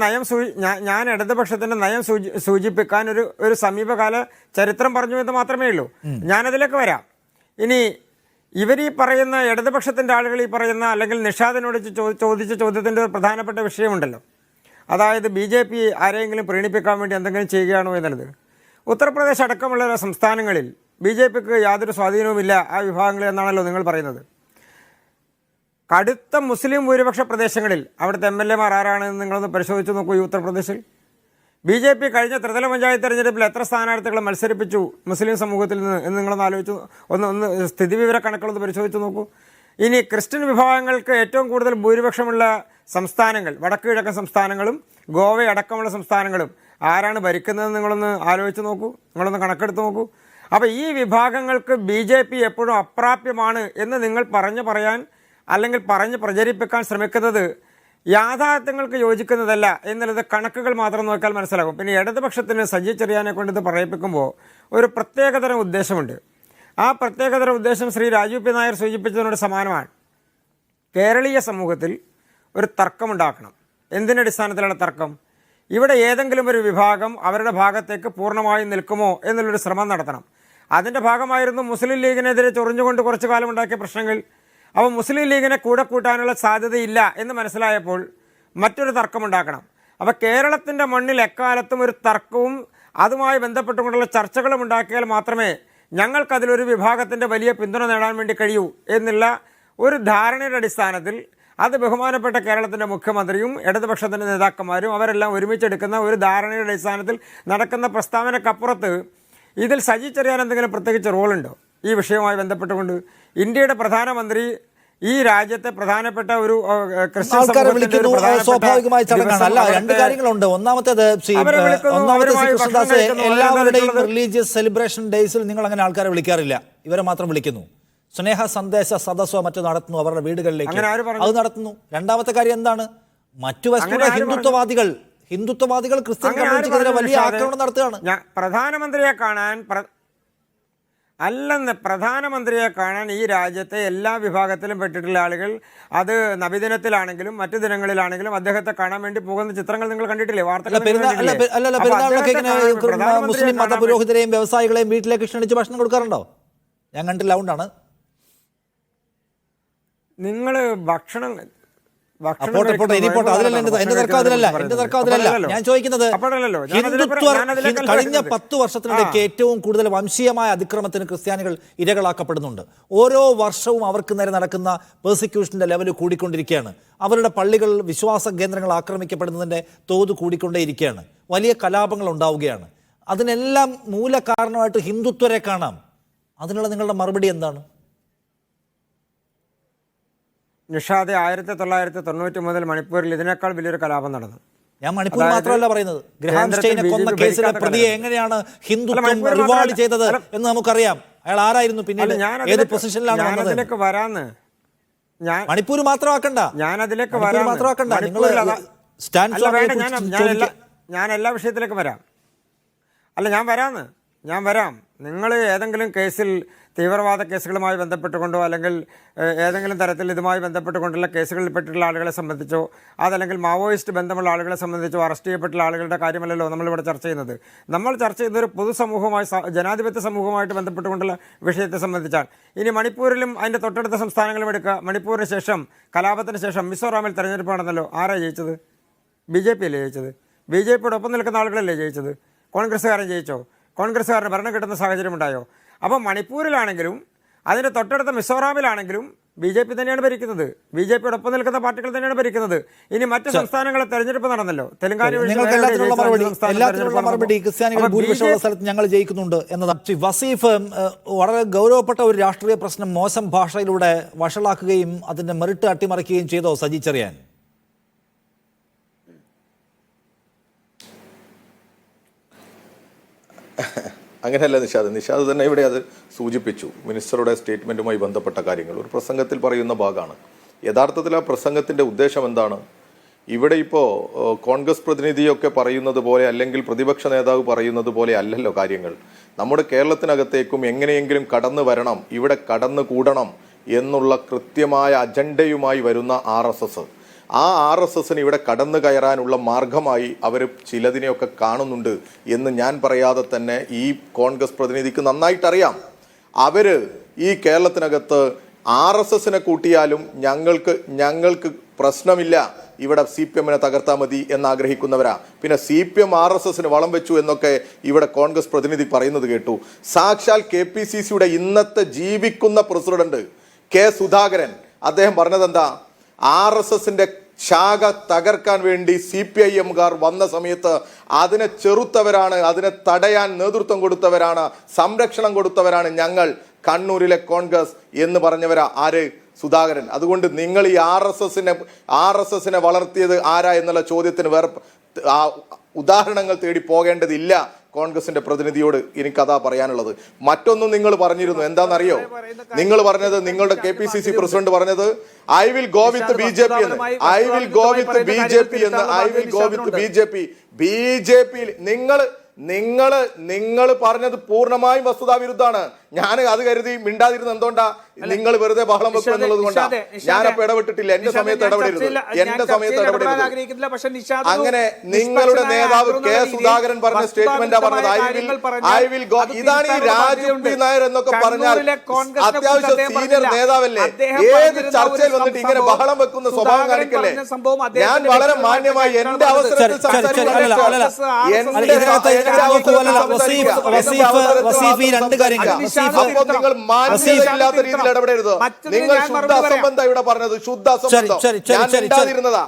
നയം സൂചിപ്പിക്കാൻ ഒരു സമീപകാല ചരിത്രം പറഞ്ഞു എന്ന് മാത്രമേ ഉള്ളൂ. ഞാനതിലേക്ക് വരാം. ഇനി ഇവർ ഈ പറയുന്ന ഇടതുപക്ഷത്തിന്റെ ആളുകൾ ഈ പറയുന്ന, അല്ലെങ്കിൽ നിഷാദിനോട് ചോദിച്ച ചോദ്യത്തിന്റെ ഒരു പ്രധാനപ്പെട്ട വിഷയമുണ്ടല്ലോ, അതായത് BJP ആരെങ്കിലും പ്രീണിപ്പിക്കാൻ വേണ്ടി എന്തെങ്കിലും ചെയ്യുകയാണോ എന്നുള്ളത്. ഉത്തർപ്രദേശ് അടക്കമുള്ള സംസ്ഥാനങ്ങളിൽ BJPക്ക് യാതൊരു സ്വാധീനവുമില്ല ആ വിഭാഗങ്ങളിൽ എന്നാണല്ലോ നിങ്ങൾ പറയുന്നത്. കടുത്ത മുസ്ലിം ഭൂരിപക്ഷ പ്രദേശങ്ങളിൽ അവിടുത്തെ MLA-മാർ ആരാണെന്ന് നിങ്ങളൊന്ന് പരിശോധിച്ച് നോക്കൂ. ഈ ഉത്തർപ്രദേശിൽ BJP കഴിഞ്ഞ ത്രിതല പഞ്ചായത്ത് തെരഞ്ഞെടുപ്പിൽ എത്ര സ്ഥാനാർത്ഥികളെ മത്സരിപ്പിച്ചു മുസ്ലിം സമൂഹത്തിൽ നിന്ന് എന്ന് നിങ്ങളൊന്ന് ആലോചിച്ചു, ഒന്ന് സ്ഥിതിവിവര കണക്കുകളൊന്ന് പരിശോധിച്ച് നോക്കൂ. ഇനി ക്രിസ്ത്യൻ വിഭാഗങ്ങൾക്ക് ഏറ്റവും കൂടുതൽ ഭൂരിപക്ഷമുള്ള സംസ്ഥാനങ്ങൾ, വടക്ക് കിഴക്കൻ സംസ്ഥാനങ്ങളും ഗോവ അടക്കമുള്ള സംസ്ഥാനങ്ങളും ആരാണ് ഭരിക്കുന്നതെന്ന് നിങ്ങളൊന്ന് ആലോചിച്ച് നോക്കൂ, നിങ്ങളൊന്ന് കണക്കെടുത്ത് നോക്കൂ. അപ്പോൾ ഈ വിഭാഗങ്ങൾക്ക് BJP എപ്പോഴും അപ്രാപ്യമാണ് എന്ന് നിങ്ങൾ പറയാൻ അല്ലെങ്കിൽ പറഞ്ഞ് പ്രചരിപ്പിക്കാൻ ശ്രമിക്കുന്നത് യാഥാർത്ഥ്യങ്ങൾക്ക് യോജിക്കുന്നതല്ല എന്നുള്ളത് കണക്കുകൾ മാത്രം നോക്കിയാൽ മനസ്സിലാകും. പിന്നെ ഇടതുപക്ഷത്തിന് സജി ചെറിയാനെ കൊണ്ട് ഇത് പറയിപ്പിക്കുമ്പോൾ ഒരു പ്രത്യേകതരം ഉദ്ദേശമുണ്ട്. ആ പ്രത്യേകതരം ഉദ്ദേശം ശ്രീ രാജു പി നായർ സൂചിപ്പിച്ചതിനോട് സമാനമാണ്. കേരളീയ സമൂഹത്തിൽ ഒരു തർക്കമുണ്ടാക്കണം. എന്തിനടിസ്ഥാനത്തിലാണ് തർക്കം? ഇവിടെ ഏതെങ്കിലും ഒരു വിഭാഗം അവരുടെ ഭാഗത്തേക്ക് പൂർണ്ണമായും നിൽക്കുമോ എന്നുള്ളൊരു ശ്രമം നടത്തണം. അതിൻ്റെ ഭാഗമായിരുന്നു മുസ്ലിം ലീഗിനെതിരെ ചൊറിഞ്ഞുകൊണ്ട് കുറച്ചു കാലം ഉണ്ടാക്കിയ പ്രശ്നങ്ങൾ. അപ്പോൾ മുസ്ലിം ലീഗിനെ കൂടെ കൂട്ടാനുള്ള സാധ്യതയില്ല എന്ന് മനസ്സിലായപ്പോൾ മറ്റൊരു തർക്കമുണ്ടാക്കണം. അപ്പോൾ കേരളത്തിൻ്റെ മണ്ണിൽ എക്കാലത്തും ഒരു തർക്കവും അതുമായി ബന്ധപ്പെട്ടുകൊണ്ടുള്ള ചർച്ചകളും ഉണ്ടാക്കിയാൽ മാത്രമേ ഞങ്ങൾക്കതിലൊരു വിഭാഗത്തിൻ്റെ വലിയ പിന്തുണ നേടാൻ വേണ്ടി കഴിയൂ എന്നുള്ള ഒരു ധാരണയുടെ അടിസ്ഥാനത്തിൽ അത് ബഹുമാനപ്പെട്ട കേരളത്തിൻ്റെ മുഖ്യമന്ത്രിയും ഇടതുപക്ഷത്തിൻ്റെ നേതാക്കന്മാരും അവരെല്ലാം ഒരുമിച്ചെടുക്കുന്ന ഒരു ധാരണയുടെ അടിസ്ഥാനത്തിൽ നടക്കുന്ന പ്രസ്താവനക്കപ്പുറത്ത് ഇതിൽ സജി ചെറിയാൻ എന്തെങ്കിലും പ്രത്യേകിച്ച് റോളുണ്ടോ ഈ വിഷയവുമായി ബന്ധപ്പെട്ടുകൊണ്ട്? ഇന്ത്യയുടെ പ്രധാനമന്ത്രി ഈ രാജ്യത്തെ പ്രധാനപ്പെട്ട ഒരു ക്രിസ്ത്യൻ
ആൾക്കാരെ വിളിക്കുന്നു, സ്വാഭാവികമായ ചടങ്ങാണ്. അല്ല, രണ്ട് കാര്യങ്ങളുണ്ട്. ഒന്നാമത്തേത് ശ്രീ കൃഷ്ണദാസ്, എല്ലാവരുടെയും റിലീജിയസ് സെലിബ്രേഷൻ ഡേയ്സിൽ നിങ്ങൾ അങ്ങനെ ആൾക്കാരെ വിളിക്കാറില്ല, ഇവരെ മാത്രം വിളിക്കുന്നു. സ്നേഹ സന്ദേശ സദസ്സോ മറ്റോ നടത്തുന്നു അവരുടെ വീടുകളിലേക്ക്, അത് നടത്തുന്നു. രണ്ടാമത്തെ കാര്യം എന്താണ്? മറ്റു വസ്തുക്കൾ ഹിന്ദുത്വവാദികൾ ക്രിസ്ത്യൻ കമ്മ്യൂണിറ്റിക്കെതിരെ വലിയ ആക്രമണം നടത്തുകയാണ്.
പ്രധാനമന്ത്രിയെ കാണാൻ ഈ രാജ്യത്തെ എല്ലാ വിഭാഗത്തിലും പെട്ടിട്ടുള്ള ആളുകൾ, അത് നബിദിനത്തിലാണെങ്കിലും മറ്റു ദിനങ്ങളിലാണെങ്കിലും അദ്ദേഹത്തെ കാണാൻ വേണ്ടി പോകുന്ന ചിത്രങ്ങൾ നിങ്ങൾ കണ്ടിട്ടില്ലേ?
മുസ്ലിം മതപുരോഹിതരെയും വ്യവസായികളെയും വീട്ടിലേക്ക് ക്ഷണിച്ച് ഭക്ഷണം കൊടുക്കാറുണ്ടോ? ഞാൻ കണ്ടില്ല, അതുകൊണ്ടാണ്.
നിങ്ങൾ ഭക്ഷണം
ഞാൻ ചോദിക്കുന്നത്, കഴിഞ്ഞ 10 വർഷത്തിനിടയ്ക്ക് ഏറ്റവും കൂടുതൽ വംശീയമായ അതിക്രമത്തിന് ക്രിസ്ത്യാനികൾ ഇരകളാക്കപ്പെടുന്നുണ്ട്. ഓരോ വർഷവും അവർക്ക് നേരെ നടക്കുന്ന പെർസിക്യൂഷന്റെ ലെവൽ കൂടിക്കൊണ്ടിരിക്കുകയാണ്. അവരുടെ പള്ളികൾ, വിശ്വാസ കേന്ദ്രങ്ങൾ ആക്രമിക്കപ്പെടുന്നതിന്റെ തോത് കൂടിക്കൊണ്ടേയിരിക്കുകയാണ്. വലിയ കലാപങ്ങൾ ഉണ്ടാവുകയാണ്. അതിനെല്ലാം മൂല കാരണമായിട്ട് ഹിന്ദുത്വരെ കാണാം. അതിനുള്ള നിങ്ങളുടെ മറുപടി എന്താണ്?
നിഷാദെ, 1990 മുതൽ മണിപ്പൂരിൽ ഇതിനേക്കാൾ വലിയൊരു കലാപം നടന്നു.
ഞാൻ മണിപ്പൂർ മാത്രമല്ല പറയുന്നത്, ഗ്രഹാം സ്റ്റെയിനെ കൊന്ന കേസിലെ പ്രതിയെ എങ്ങനെയാണ് ഹിന്ദുത്വം റിവാൾഡ് ചെയ്തത് എന്ന് നമുക്കറിയാം. അയാൾ ആരായിരുന്നു, പിന്നീട് ഏത് പൊസിഷനിലാണ് വന്നത്? മണിപ്പൂർ മാത്രമാക്കണ്ട,
ഞാൻ എല്ലാ വിഷയത്തിലേക്ക് വരാം. ഞാൻ വരാം. നിങ്ങൾ ഏതെങ്കിലും കേസിൽ തീവ്രവാദ കേസുകളുമായി ബന്ധപ്പെട്ടുകൊണ്ടോ അല്ലെങ്കിൽ ഏതെങ്കിലും തരത്തിൽ ഇതുമായി ബന്ധപ്പെട്ടുകൊണ്ടുള്ള കേസുകളിൽ പെട്ടിട്ടുള്ള ആളുകളെ സംബന്ധിച്ചോ അതല്ലെങ്കിൽ മാവോയിസ്റ്റ് ബന്ധമുള്ള ആളുകളെ സംബന്ധിച്ചോ അറസ്റ്റ് ചെയ്യപ്പെട്ടുള്ള ആളുകളുടെ കാര്യമല്ലല്ലോ നമ്മളിവിടെ ചർച്ച ചെയ്യുന്നത്. നമ്മൾ ചർച്ച ചെയ്യുന്നത് ഒരു പൊതുസമൂഹവുമായി ജനാധിപത്യ സമൂഹവുമായിട്ട് ബന്ധപ്പെട്ടുകൊണ്ടുള്ള വിഷയത്തെ സംബന്ധിച്ചാണ്. ഇനി മണിപ്പൂരിലും അതിൻ്റെ തൊട്ടടുത്ത സംസ്ഥാനങ്ങളും എടുക്കുക. മണിപ്പൂരിന് ശേഷം കലാപത്തിന് ശേഷം മിസോറാമിൽ തെരഞ്ഞെടുപ്പ് നടന്നല്ലോ. ആരാണ് ജയിച്ചത്? BJP അല്ലേ ജയിച്ചത്? BJPയോട് ഒപ്പം നിൽക്കുന്ന ആളുകളല്ലേ ജയിച്ചത്? കോൺഗ്രസ്സുകാരൻ ജയിച്ചോ? കോൺഗ്രസ്സുകാരന് ഭരണം കിട്ടുന്ന സാഹചര്യം ഉണ്ടായോ? അപ്പോൾ മണിപ്പൂരിലാണെങ്കിലും അതിൻ്റെ തൊട്ടടുത്ത മിസോറാമിലാണെങ്കിലും BJP തന്നെയാണ് ഭരിക്കുന്നത്. BJPയോടൊപ്പം നിൽക്കുന്ന പാർട്ടികൾ തന്നെയാണ് ഭരിക്കുന്നത്. ഇനി മറ്റ് സംസ്ഥാനങ്ങളെ തെരഞ്ഞെടുപ്പ് നടന്നല്ലോ. തെലങ്കാന
എല്ലാത്തിനുള്ള മറുപടി ക്രിസ്ത്യാനികൾ ഭൂരിപക്ഷമുള്ള സ്ഥലത്ത് ഞങ്ങൾ ജയിക്കുന്നുണ്ട് എന്നതാണ്. വസീഫ്, വളരെ ഗൗരവപ്പെട്ട ഒരു രാഷ്ട്രീയ പ്രശ്നം മോശം ഭാഷയിലൂടെ വഷളാക്കുകയും അതിന്റെ മെറിട്ട് അട്ടിമറിക്കുകയും ചെയ്തോ സജി ചെറിയാൻ?
അങ്ങനെയല്ല നിഷാദ് തന്നെ ഇവിടെ അത് സൂചിപ്പിച്ചു. മിനിസ്റ്ററുടെ സ്റ്റേറ്റ്മെൻറ്റുമായി ബന്ധപ്പെട്ട കാര്യങ്ങൾ ഒരു പ്രസംഗത്തിൽ പറയുന്ന ഭാഗമാണ്. യഥാർത്ഥത്തിൽ ആ പ്രസംഗത്തിൻ്റെ ഉദ്ദേശം എന്താണ്? ഇവിടെ ഇപ്പോൾ കോൺഗ്രസ് പ്രതിനിധിയൊക്കെ പറയുന്നത് പോലെ അല്ലെങ്കിൽ പ്രതിപക്ഷ നേതാവ് പറയുന്നത് പോലെ അല്ലല്ലോ കാര്യങ്ങൾ. നമ്മുടെ കേരളത്തിനകത്തേക്കും എങ്ങനെയെങ്കിലും കടന്നു വരണം, ഇവിടെ കടന്നു കൂടണം എന്നുള്ള കൃത്യമായ അജണ്ടയുമായി വരുന്ന RSS, ആ RSSന് ഇവിടെ കടന്നു കയറാനുള്ള മാർഗമായി അവർ ചിലതിനെയൊക്കെ കാണുന്നുണ്ട് എന്ന് ഞാൻ പറയാതെ തന്നെ ഈ കോൺഗ്രസ് പ്രതിനിധിക്ക് നന്നായിട്ടറിയാം. അവർ ഈ കേരളത്തിനകത്ത് RSSനെ കൂട്ടിയാലും ഞങ്ങൾക്ക് പ്രശ്നമില്ല, ഇവിടെ CPMനെ തകർത്താൽ മതി എന്നാഗ്രഹിക്കുന്നവരാ. പിന്നെ CPM RSSന് വളം വെച്ചു എന്നൊക്കെ ഇവിടെ കോൺഗ്രസ് പ്രതിനിധി പറയുന്നത് കേട്ടു. സാക്ഷാൽ KPCCയുടെ ഇന്നത്തെ ജീവിക്കുന്ന പ്രസിഡന്റ് K. സുധാകരൻ അദ്ദേഹം പറഞ്ഞതെന്താ? RSSന്റെ ശാഖ തകർക്കാൻ വേണ്ടി CPIMകാർ വന്ന സമയത്ത് അതിനെ ചെറുത്തവരാണ്, അതിനെ തടയാൻ നേതൃത്വം കൊടുത്തവരാണ്, സംരക്ഷണം കൊടുത്തവരാണ് ഞങ്ങൾ കണ്ണൂരിലെ കോൺഗ്രസ് എന്ന് പറഞ്ഞവരാ. ആര്? സുധാകരൻ. അതുകൊണ്ട് നിങ്ങൾ ഈ RSSനെ വളർത്തിയത് ആരാ എന്നുള്ള ചോദ്യത്തിന് വേറെ ഉദാഹരണങ്ങൾ തേടി പോകേണ്ടതില്ല. കോൺഗ്രസിന്റെ പ്രതിനിധിയോട് എനിക്കതാ പറയാനുള്ളത്. മറ്റൊന്നും നിങ്ങൾ പറഞ്ഞിരുന്നു, എന്താണെന്നറിയോ? നിങ്ങൾ പറഞ്ഞത്, നിങ്ങളുടെ KPCC പ്രസിഡന്റ് പറഞ്ഞത് I will go with BJP എന്ന്. I will go with BJP എന്ന്. I will go with BJP. നിങ്ങൾ പറഞ്ഞത് പൂർണ്ണമായും വസ്തുതാവിരുദ്ധാണ്. ഞാൻ അത് കരുതി മിണ്ടാതിരുന്ന എന്തുകൊണ്ടാ? നിങ്ങൾ വെറുതെ ബഹളം വെക്കും എന്നുള്ളത് കൊണ്ടാണ്. ഞാനപ്പോ ഇടപെട്ടിട്ടില്ല. എന്റെ സമയത്ത് ഇടപെടരുത്. അങ്ങനെ നിങ്ങളുടെ നേതാവ് K. സുധാകരൻ പറഞ്ഞ സ്റ്റേറ്റ്മെന്റാ പറഞ്ഞത് ഐ വിൽ ഗോ. ഇതാണ് ഈ രാജീവ് P. നായർ എന്നൊക്കെ പറഞ്ഞാൽ അത്യാവശ്യം സീനിയർ നേതാവല്ലേ? ഏത് ചർച്ചയിൽ വന്നിട്ട് ഇങ്ങനെ ബഹളം വെക്കുന്ന സ്വഭാവം കാണിക്കല്ലേ? ഞാൻ വളരെ മാന്യമായി എന്റെ അവസരത്തിൽ അപ്പോൾ നിങ്ങൾ മാന്യതയില്ലാത്ത രീതിയിൽ ഇടപെടരുത്. നിങ്ങൾ ശുദ്ധ അസംബന്ധം ഇവിടെ പറഞ്ഞത്, ശുദ്ധ അസംബന്ധം. ഞാൻ മിണ്ടാതിരുന്നതാ.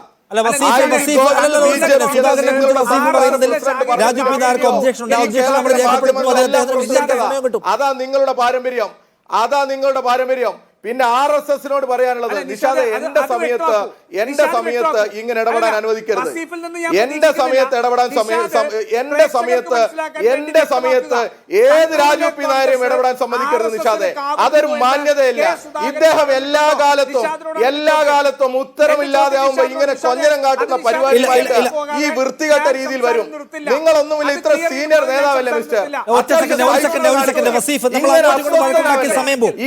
അതാ നിങ്ങളുടെ പാരമ്പര്യം. പിന്നെ RSSനോട് പറയാനുള്ളത്, നിഷാദെ, എന്റെ സമയത്ത് ഇങ്ങനെ ഇടപെടാൻ അനുവദിക്കരുത്. എന്റെ സമയത്ത് ഏത് രാജീവ് P. നായരെയും ഇടപെടാൻ സമ്മതിക്കരുത് നിഷാദെ. അതൊരു മാന്യതയല്ല. ഇദ്ദേഹം എല്ലാ കാലത്തും ഉത്തരമില്ലാതെ ആവുമ്പോ ഇങ്ങനെ കൊഞ്ഞനം കാട്ടുന്ന പരിപാടിയായിട്ട് ഈ വൃത്തികെട്ട രീതിയിൽ വരും. നിങ്ങളൊന്നുമില്ല, ഇത്ര സീനിയർ നേതാവല്ലേ മിസ്റ്റർ?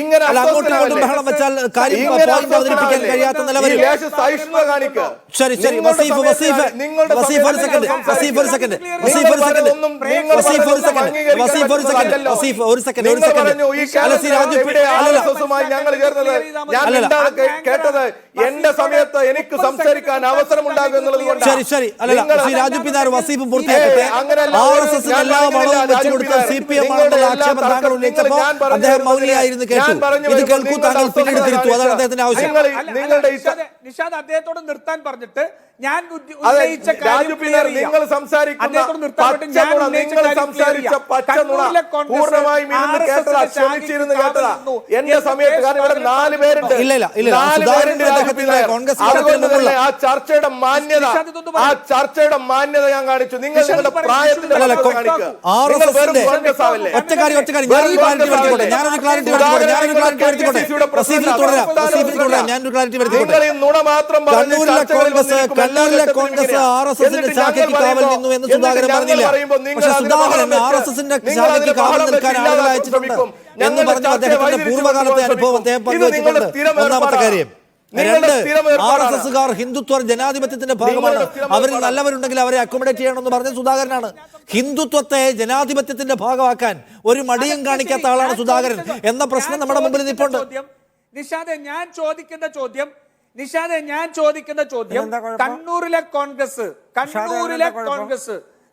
ഇങ്ങനെ
ബഹളം വെച്ചാൽ അവതരിപ്പിക്കാൻ കഴിയാത്ത നിലവരും. ശരി,
കേട്ടത് എന്റെ സമയത്ത് എനിക്ക് സംസാരിക്കാൻ അവസരം ഉണ്ടാകും എന്നുള്ളത് കൊണ്ട്.
ശരി, രാജു P. നായർ വസീഫും പൂർത്തിയാക്കട്ടെ. RSS എല്ലാ വളവും വെച്ചു കൊടുത്ത CPM ആണെന്നുള്ള ആക്ഷേപം താങ്കൾ ഉന്നയിച്ചപ്പോൾ അദ്ദേഹം മൗനിയായിരുന്നു കേട്ടു. ഇത് കേൾക്കൂ, താങ്കൾ പിന്നീട് തിരുത്തു. അതാണ് അദ്ദേഹത്തിന്റെ ആവശ്യം.
നിഷാദ് അദ്ദേഹത്തോട് നിർത്താൻ പറഞ്ഞിട്ട് ഞാൻ ഉന്നയിച്ച
നിങ്ങൾ സംസാരിച്ച പൂർണ്ണമായും കേട്ടതാ. എന്റെ സമയത്ത് കാരണം ഇവിടെ 4 പേരുണ്ട്. ആ ചർച്ചയുടെ മാന്യത ഞാൻ കാണിച്ചു. നിങ്ങൾ നിങ്ങളുടെ പ്രായത്തിന്റെ
ഞാനൊരു ക്ലാരിറ്റി വരുത്തിക്കോട്ടെ.
മാത്രം പറഞ്ഞ്
കണ്ണൂരിലെ
ചർച്ചകളിൽ
കോൺഗ്രസ്
വന്നിരിക്കും.
കണ്ണൂരിലെ
എല്ലാ
കോൺഗ്രസ്
ഘട്ടത്തിലും
ആർ എസ് എസിന്റെ
എന്നിട്ട്
ചാക്കയ്ക്ക്
ഞങ്ങൾ
കാവൽ
പറയുമ്പോൾ-
നിന്നു എന്ന്
എന്നിട്ട്
സുധാകരൻ
ഞങ്ങൾ
പറഞ്ഞില്ല.
പറയുമ്പോൾ നിങ്ങൾ
പക്ഷെ
അതിന്
സുധാകരൻ
ബഹളം
ആർ
വെച്ച്
എസ് എസിന്റെ
നിങ്ങൾ
ചാക്കയ്ക്ക്
അതിന്
കാവൽ
ബഹളം
നിൽക്കാൻ
വെച്ച്
ആളുകൾ
ഇല്ലാതാക്കാൻ
അയച്ചിട്ടുണ്ട്
ശ്രമിക്കും.
എന്ന്
ഞങ്ങൾ
പറഞ്ഞു
ചർച്ചയെ
അദ്ദേഹത്തിന്റെ
വഴിതിരിച്ചു
പൂർവ്വകാലത്തെ
കൊണ്ടുപോകാൻ
അനുഭവം അദ്ദേഹം
ശ്രമിക്കും. ഇത് നിങ്ങളുടെ
പങ്കുവച്ചിട്ടുണ്ട്.
സ്ഥിരം
ഒന്നാമത്തെ
ഏർപ്പാടാണ്.
കാര്യം.
നിങ്ങളുടെ
രണ്ട്,
സ്ഥിരം
ആർ
ഏർപ്പാടാണ്.
എസ് എസുകാർ ഹിന്ദുത്വ ജനാധിപത്യത്തിന്റെ ഭാഗമാണ്,
നിങ്ങളുടെ സ്ഥിരം
അവരിൽ
ഏർപ്പാടാണ്.
നല്ലവരുണ്ടെങ്കിൽ അവരെ അക്കോമഡേറ്റ് ചെയ്യണമെന്ന് പറഞ്ഞ സുധാകരനാണ്. ഹിന്ദുത്വത്തെ ജനാധിപത്യത്തിന്റെ ഭാഗമാക്കാൻ ഒരു മടിയും കാണിക്കാത്ത ആളാണ് സുധാകരൻ എന്ന പ്രശ്നം നമ്മുടെ മുമ്പിൽ നിൽപ്പുണ്ട്.
നിഷാദെ, ഞാൻ ചോദിക്കുന്ന ചോദ്യം
എന്താ കുഴപ്പം?
കണ്ണൂരിലെ കോൺഗ്രസ്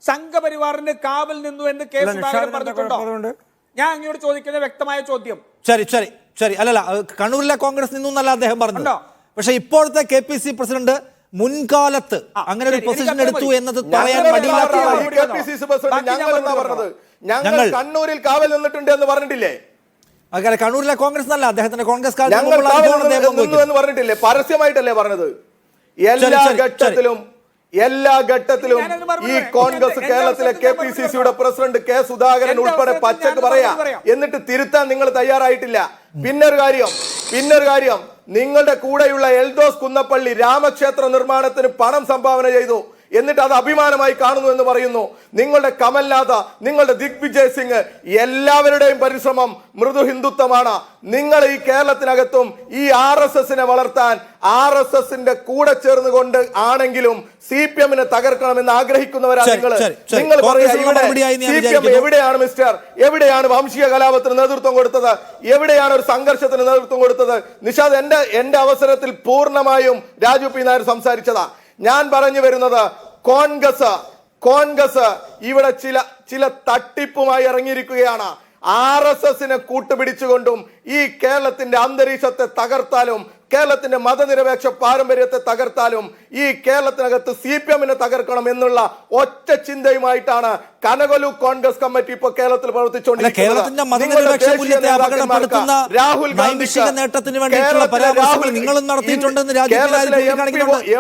സംഘപരിവാറിന് കാവൽ നിന്നു എന്ന് കെ
അല്ല,
സുധാകരൻ
നിഷാദിന്
പറഞ്ഞിട്ടുണ്ടോ?
എന്താ കുഴപ്പം?
ഞാൻ അങ്ങോട്ട് ചോദിക്കുന്ന വ്യക്തമായ ചോദ്യം.
ശരി അല്ലല്ല, കണ്ണൂരിലെ കോൺഗ്രസ് നിന്നു എന്നല്ല അദ്ദേഹം പറഞ്ഞു.
ഉണ്ടോ?
പക്ഷെ ഇപ്പോഴത്തെ KPC പ്രസിഡന്റ് മുൻകാലത്ത് അങ്ങനെ ഒരു
ശരി,
പൊസിഷൻ
എനിക്ക്
എടുത്തു
മതി.
എന്നത് പറയാൻ
ഞങ്ങൾ
മടിയില്ലാത്ത
പറഞ്ഞത്
ആളാണ്.
ഈ KPCC പ്രസിഡന്റ് ഞങ്ങൾ എന്നാ പറഞ്ഞത്? ഞങ്ങൾ കണ്ണൂരിൽ കാവൽ നിന്നിട്ടുണ്ട് എന്ന് പറഞ്ഞിട്ടില്ലേ?
അങ്ങനെ കണ്ണൂരിലെ കോൺഗ്രസ് എന്നല്ല, അദ്ദേഹത്തിന്റെ കോൺഗ്രസ് കാലത്ത്
ഞങ്ങൾ
മുമ്പുള്ള
കാവൽ
അനുഭവമാണ് അദ്ദേഹം
നിന്നു
പങ്കുവയ്ക്കുന്നത്.
എന്ന് പറഞ്ഞിട്ടില്ലേ? പരസ്യമായിട്ടല്ലേ പറഞ്ഞത്? എല്ലാ ഘട്ടത്തിലും
ഞാനതിന് മറുപടി
ഈ
പറയാം.
കോൺഗ്രസ്
എന്റെ
കേരളത്തിലെ
അവസരത്തിൽ ഞാൻ
KPCCയുടെ
മറുപടി
പ്രസിഡന്റ് കെ സുധാകരൻ
എന്റെ
ഉൾപ്പെടെ
അവസരത്തിൽ
പച്ചക്ക്
ഞാൻ
പറയാ.
മറുപടി പറയാം.
എന്നിട്ട് തിരുത്താൻ നിങ്ങൾ തയ്യാറായിട്ടില്ല. പിന്നൊരു കാര്യം നിങ്ങളുടെ കൂടെയുള്ള എൽദോസ് കുന്നപ്പള്ളി രാമക്ഷേത്ര നിർമ്മാണത്തിന് പണം സംഭാവന ചെയ്തു. എന്നിട്ട് അത് അഭിമാനമായി കാണുന്നു എന്ന് പറയുന്നു. നിങ്ങളുടെ കമൽനാഥ്, നിങ്ങളുടെ ദിഗ്വിജയ് സിംഗ്, എല്ലാവരുടെയും പരിശ്രമം മൃദു ഹിന്ദുത്വമാണ്. നിങ്ങൾ ഈ കേരളത്തിനകത്തും ഈ RSSനെ വളർത്താൻ RSSന്റെ കൂടെ ചേർന്നുകൊണ്ട് ആണെങ്കിലും CPMനെ തകർക്കണമെന്ന് ആഗ്രഹിക്കുന്നവരാണ് നിങ്ങൾ. നിങ്ങൾ പറയാ, ഇവിടെ CPM എവിടെയാണ് മിസ്റ്റർ? എവിടെയാണ് വംശീയ കലാപത്തിന് നേതൃത്വം കൊടുത്തത്? എവിടെയാണ് ഒരു സംഘർഷത്തിന് നേതൃത്വം കൊടുത്തത്? നിഷാദ്, എന്റെ അവസരത്തിൽ പൂർണ്ണമായും രാജു പി നായർ സംസാരിച്ചതാ. ഞാൻ പറഞ്ഞു വരുന്നത്, കോൺഗ്രസ് ഇവിടെ ചില തട്ടിപ്പുമായി ഇറങ്ങിയിരിക്കുകയാണ്. RSSനെ കൂട്ടുപിടിച്ചുകൊണ്ടും ഈ കേരളത്തിന്റെ അന്തരീക്ഷത്തെ തകർത്താലും കേരളത്തിന്റെ മതനിരപേക്ഷ പാരമ്പര്യത്തെ തകർത്താലും ഈ കേരളത്തിനകത്ത് CPMനെ തകർക്കണം എന്നുള്ള ഒറ്റ ചിന്തയുമായിട്ടാണ് കനകലു കോൺഗ്രസ് കമ്മിറ്റി ഇപ്പോൾ കേരളത്തിൽ
കേരളത്തിന്റെ മതനിരപേക്ഷ മൂല്യത്തെ അപകടപ്പെടുത്തുന്ന നൈമിഷിക നേട്ടത്തിന് വേണ്ടിയിട്ടുള്ള പരാമർശങ്ങൾ നിങ്ങളും നടത്തിയിട്ടുണ്ടെന്ന്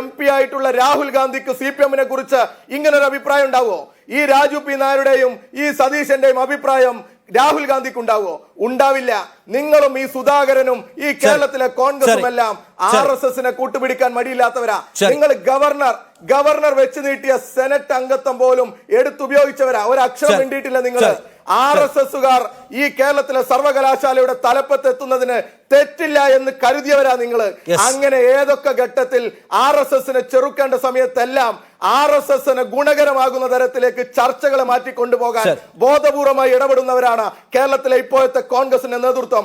MP ആയിട്ടുള്ള രാഹുൽ ഗാന്ധിക്ക് CPMനെ കുറിച്ച് ഇങ്ങനൊരു അഭിപ്രായം ഉണ്ടാവോ? ഈ രാജു പി നായരുടെയും ഈ സതീശന്റെയും അഭിപ്രായം രാഹുൽ ഗാന്ധിക്ക് ഉണ്ടാവോ? ഉണ്ടാവില്ല. നിങ്ങളും ഈ സുധാകരനും ഈ കേരളത്തിലെ കോൺഗ്രസും എല്ലാം RSSനെ കൂട്ടുപിടിക്കാൻ മടിയില്ലാത്തവരാ. നിങ്ങൾ ഗവർണർ വെച്ച് നീട്ടിയ സെനറ്റ് അംഗത്വം പോലും എടുത്തുപയോഗിച്ചവരാ. ഒരക്ഷരം വേണ്ടിയിട്ടില്ല നിങ്ങൾ. RSSകാർ ഈ കേരളത്തിലെ സർവകലാശാലയുടെ തലപ്പത്തെത്തുന്നതിന് തെറ്റില്ല എന്ന് കരുതിയവരാ നിങ്ങൾ. അങ്ങനെ ഏതൊക്കെ ഘട്ടത്തിൽ RSSനെ ചെറുക്കേണ്ട സമയത്തെല്ലാം RSSന് ഗുണകരമാകുന്ന തരത്തിലേക്ക് ചർച്ചകളെ മാറ്റിക്കൊണ്ടുപോകാൻ ബോധപൂർവമായി ഇടപെടുന്നവരാണ് കേരളത്തിലെ ഇപ്പോഴത്തെ കോൺഗ്രസിന്റെ നേതൃത്വം.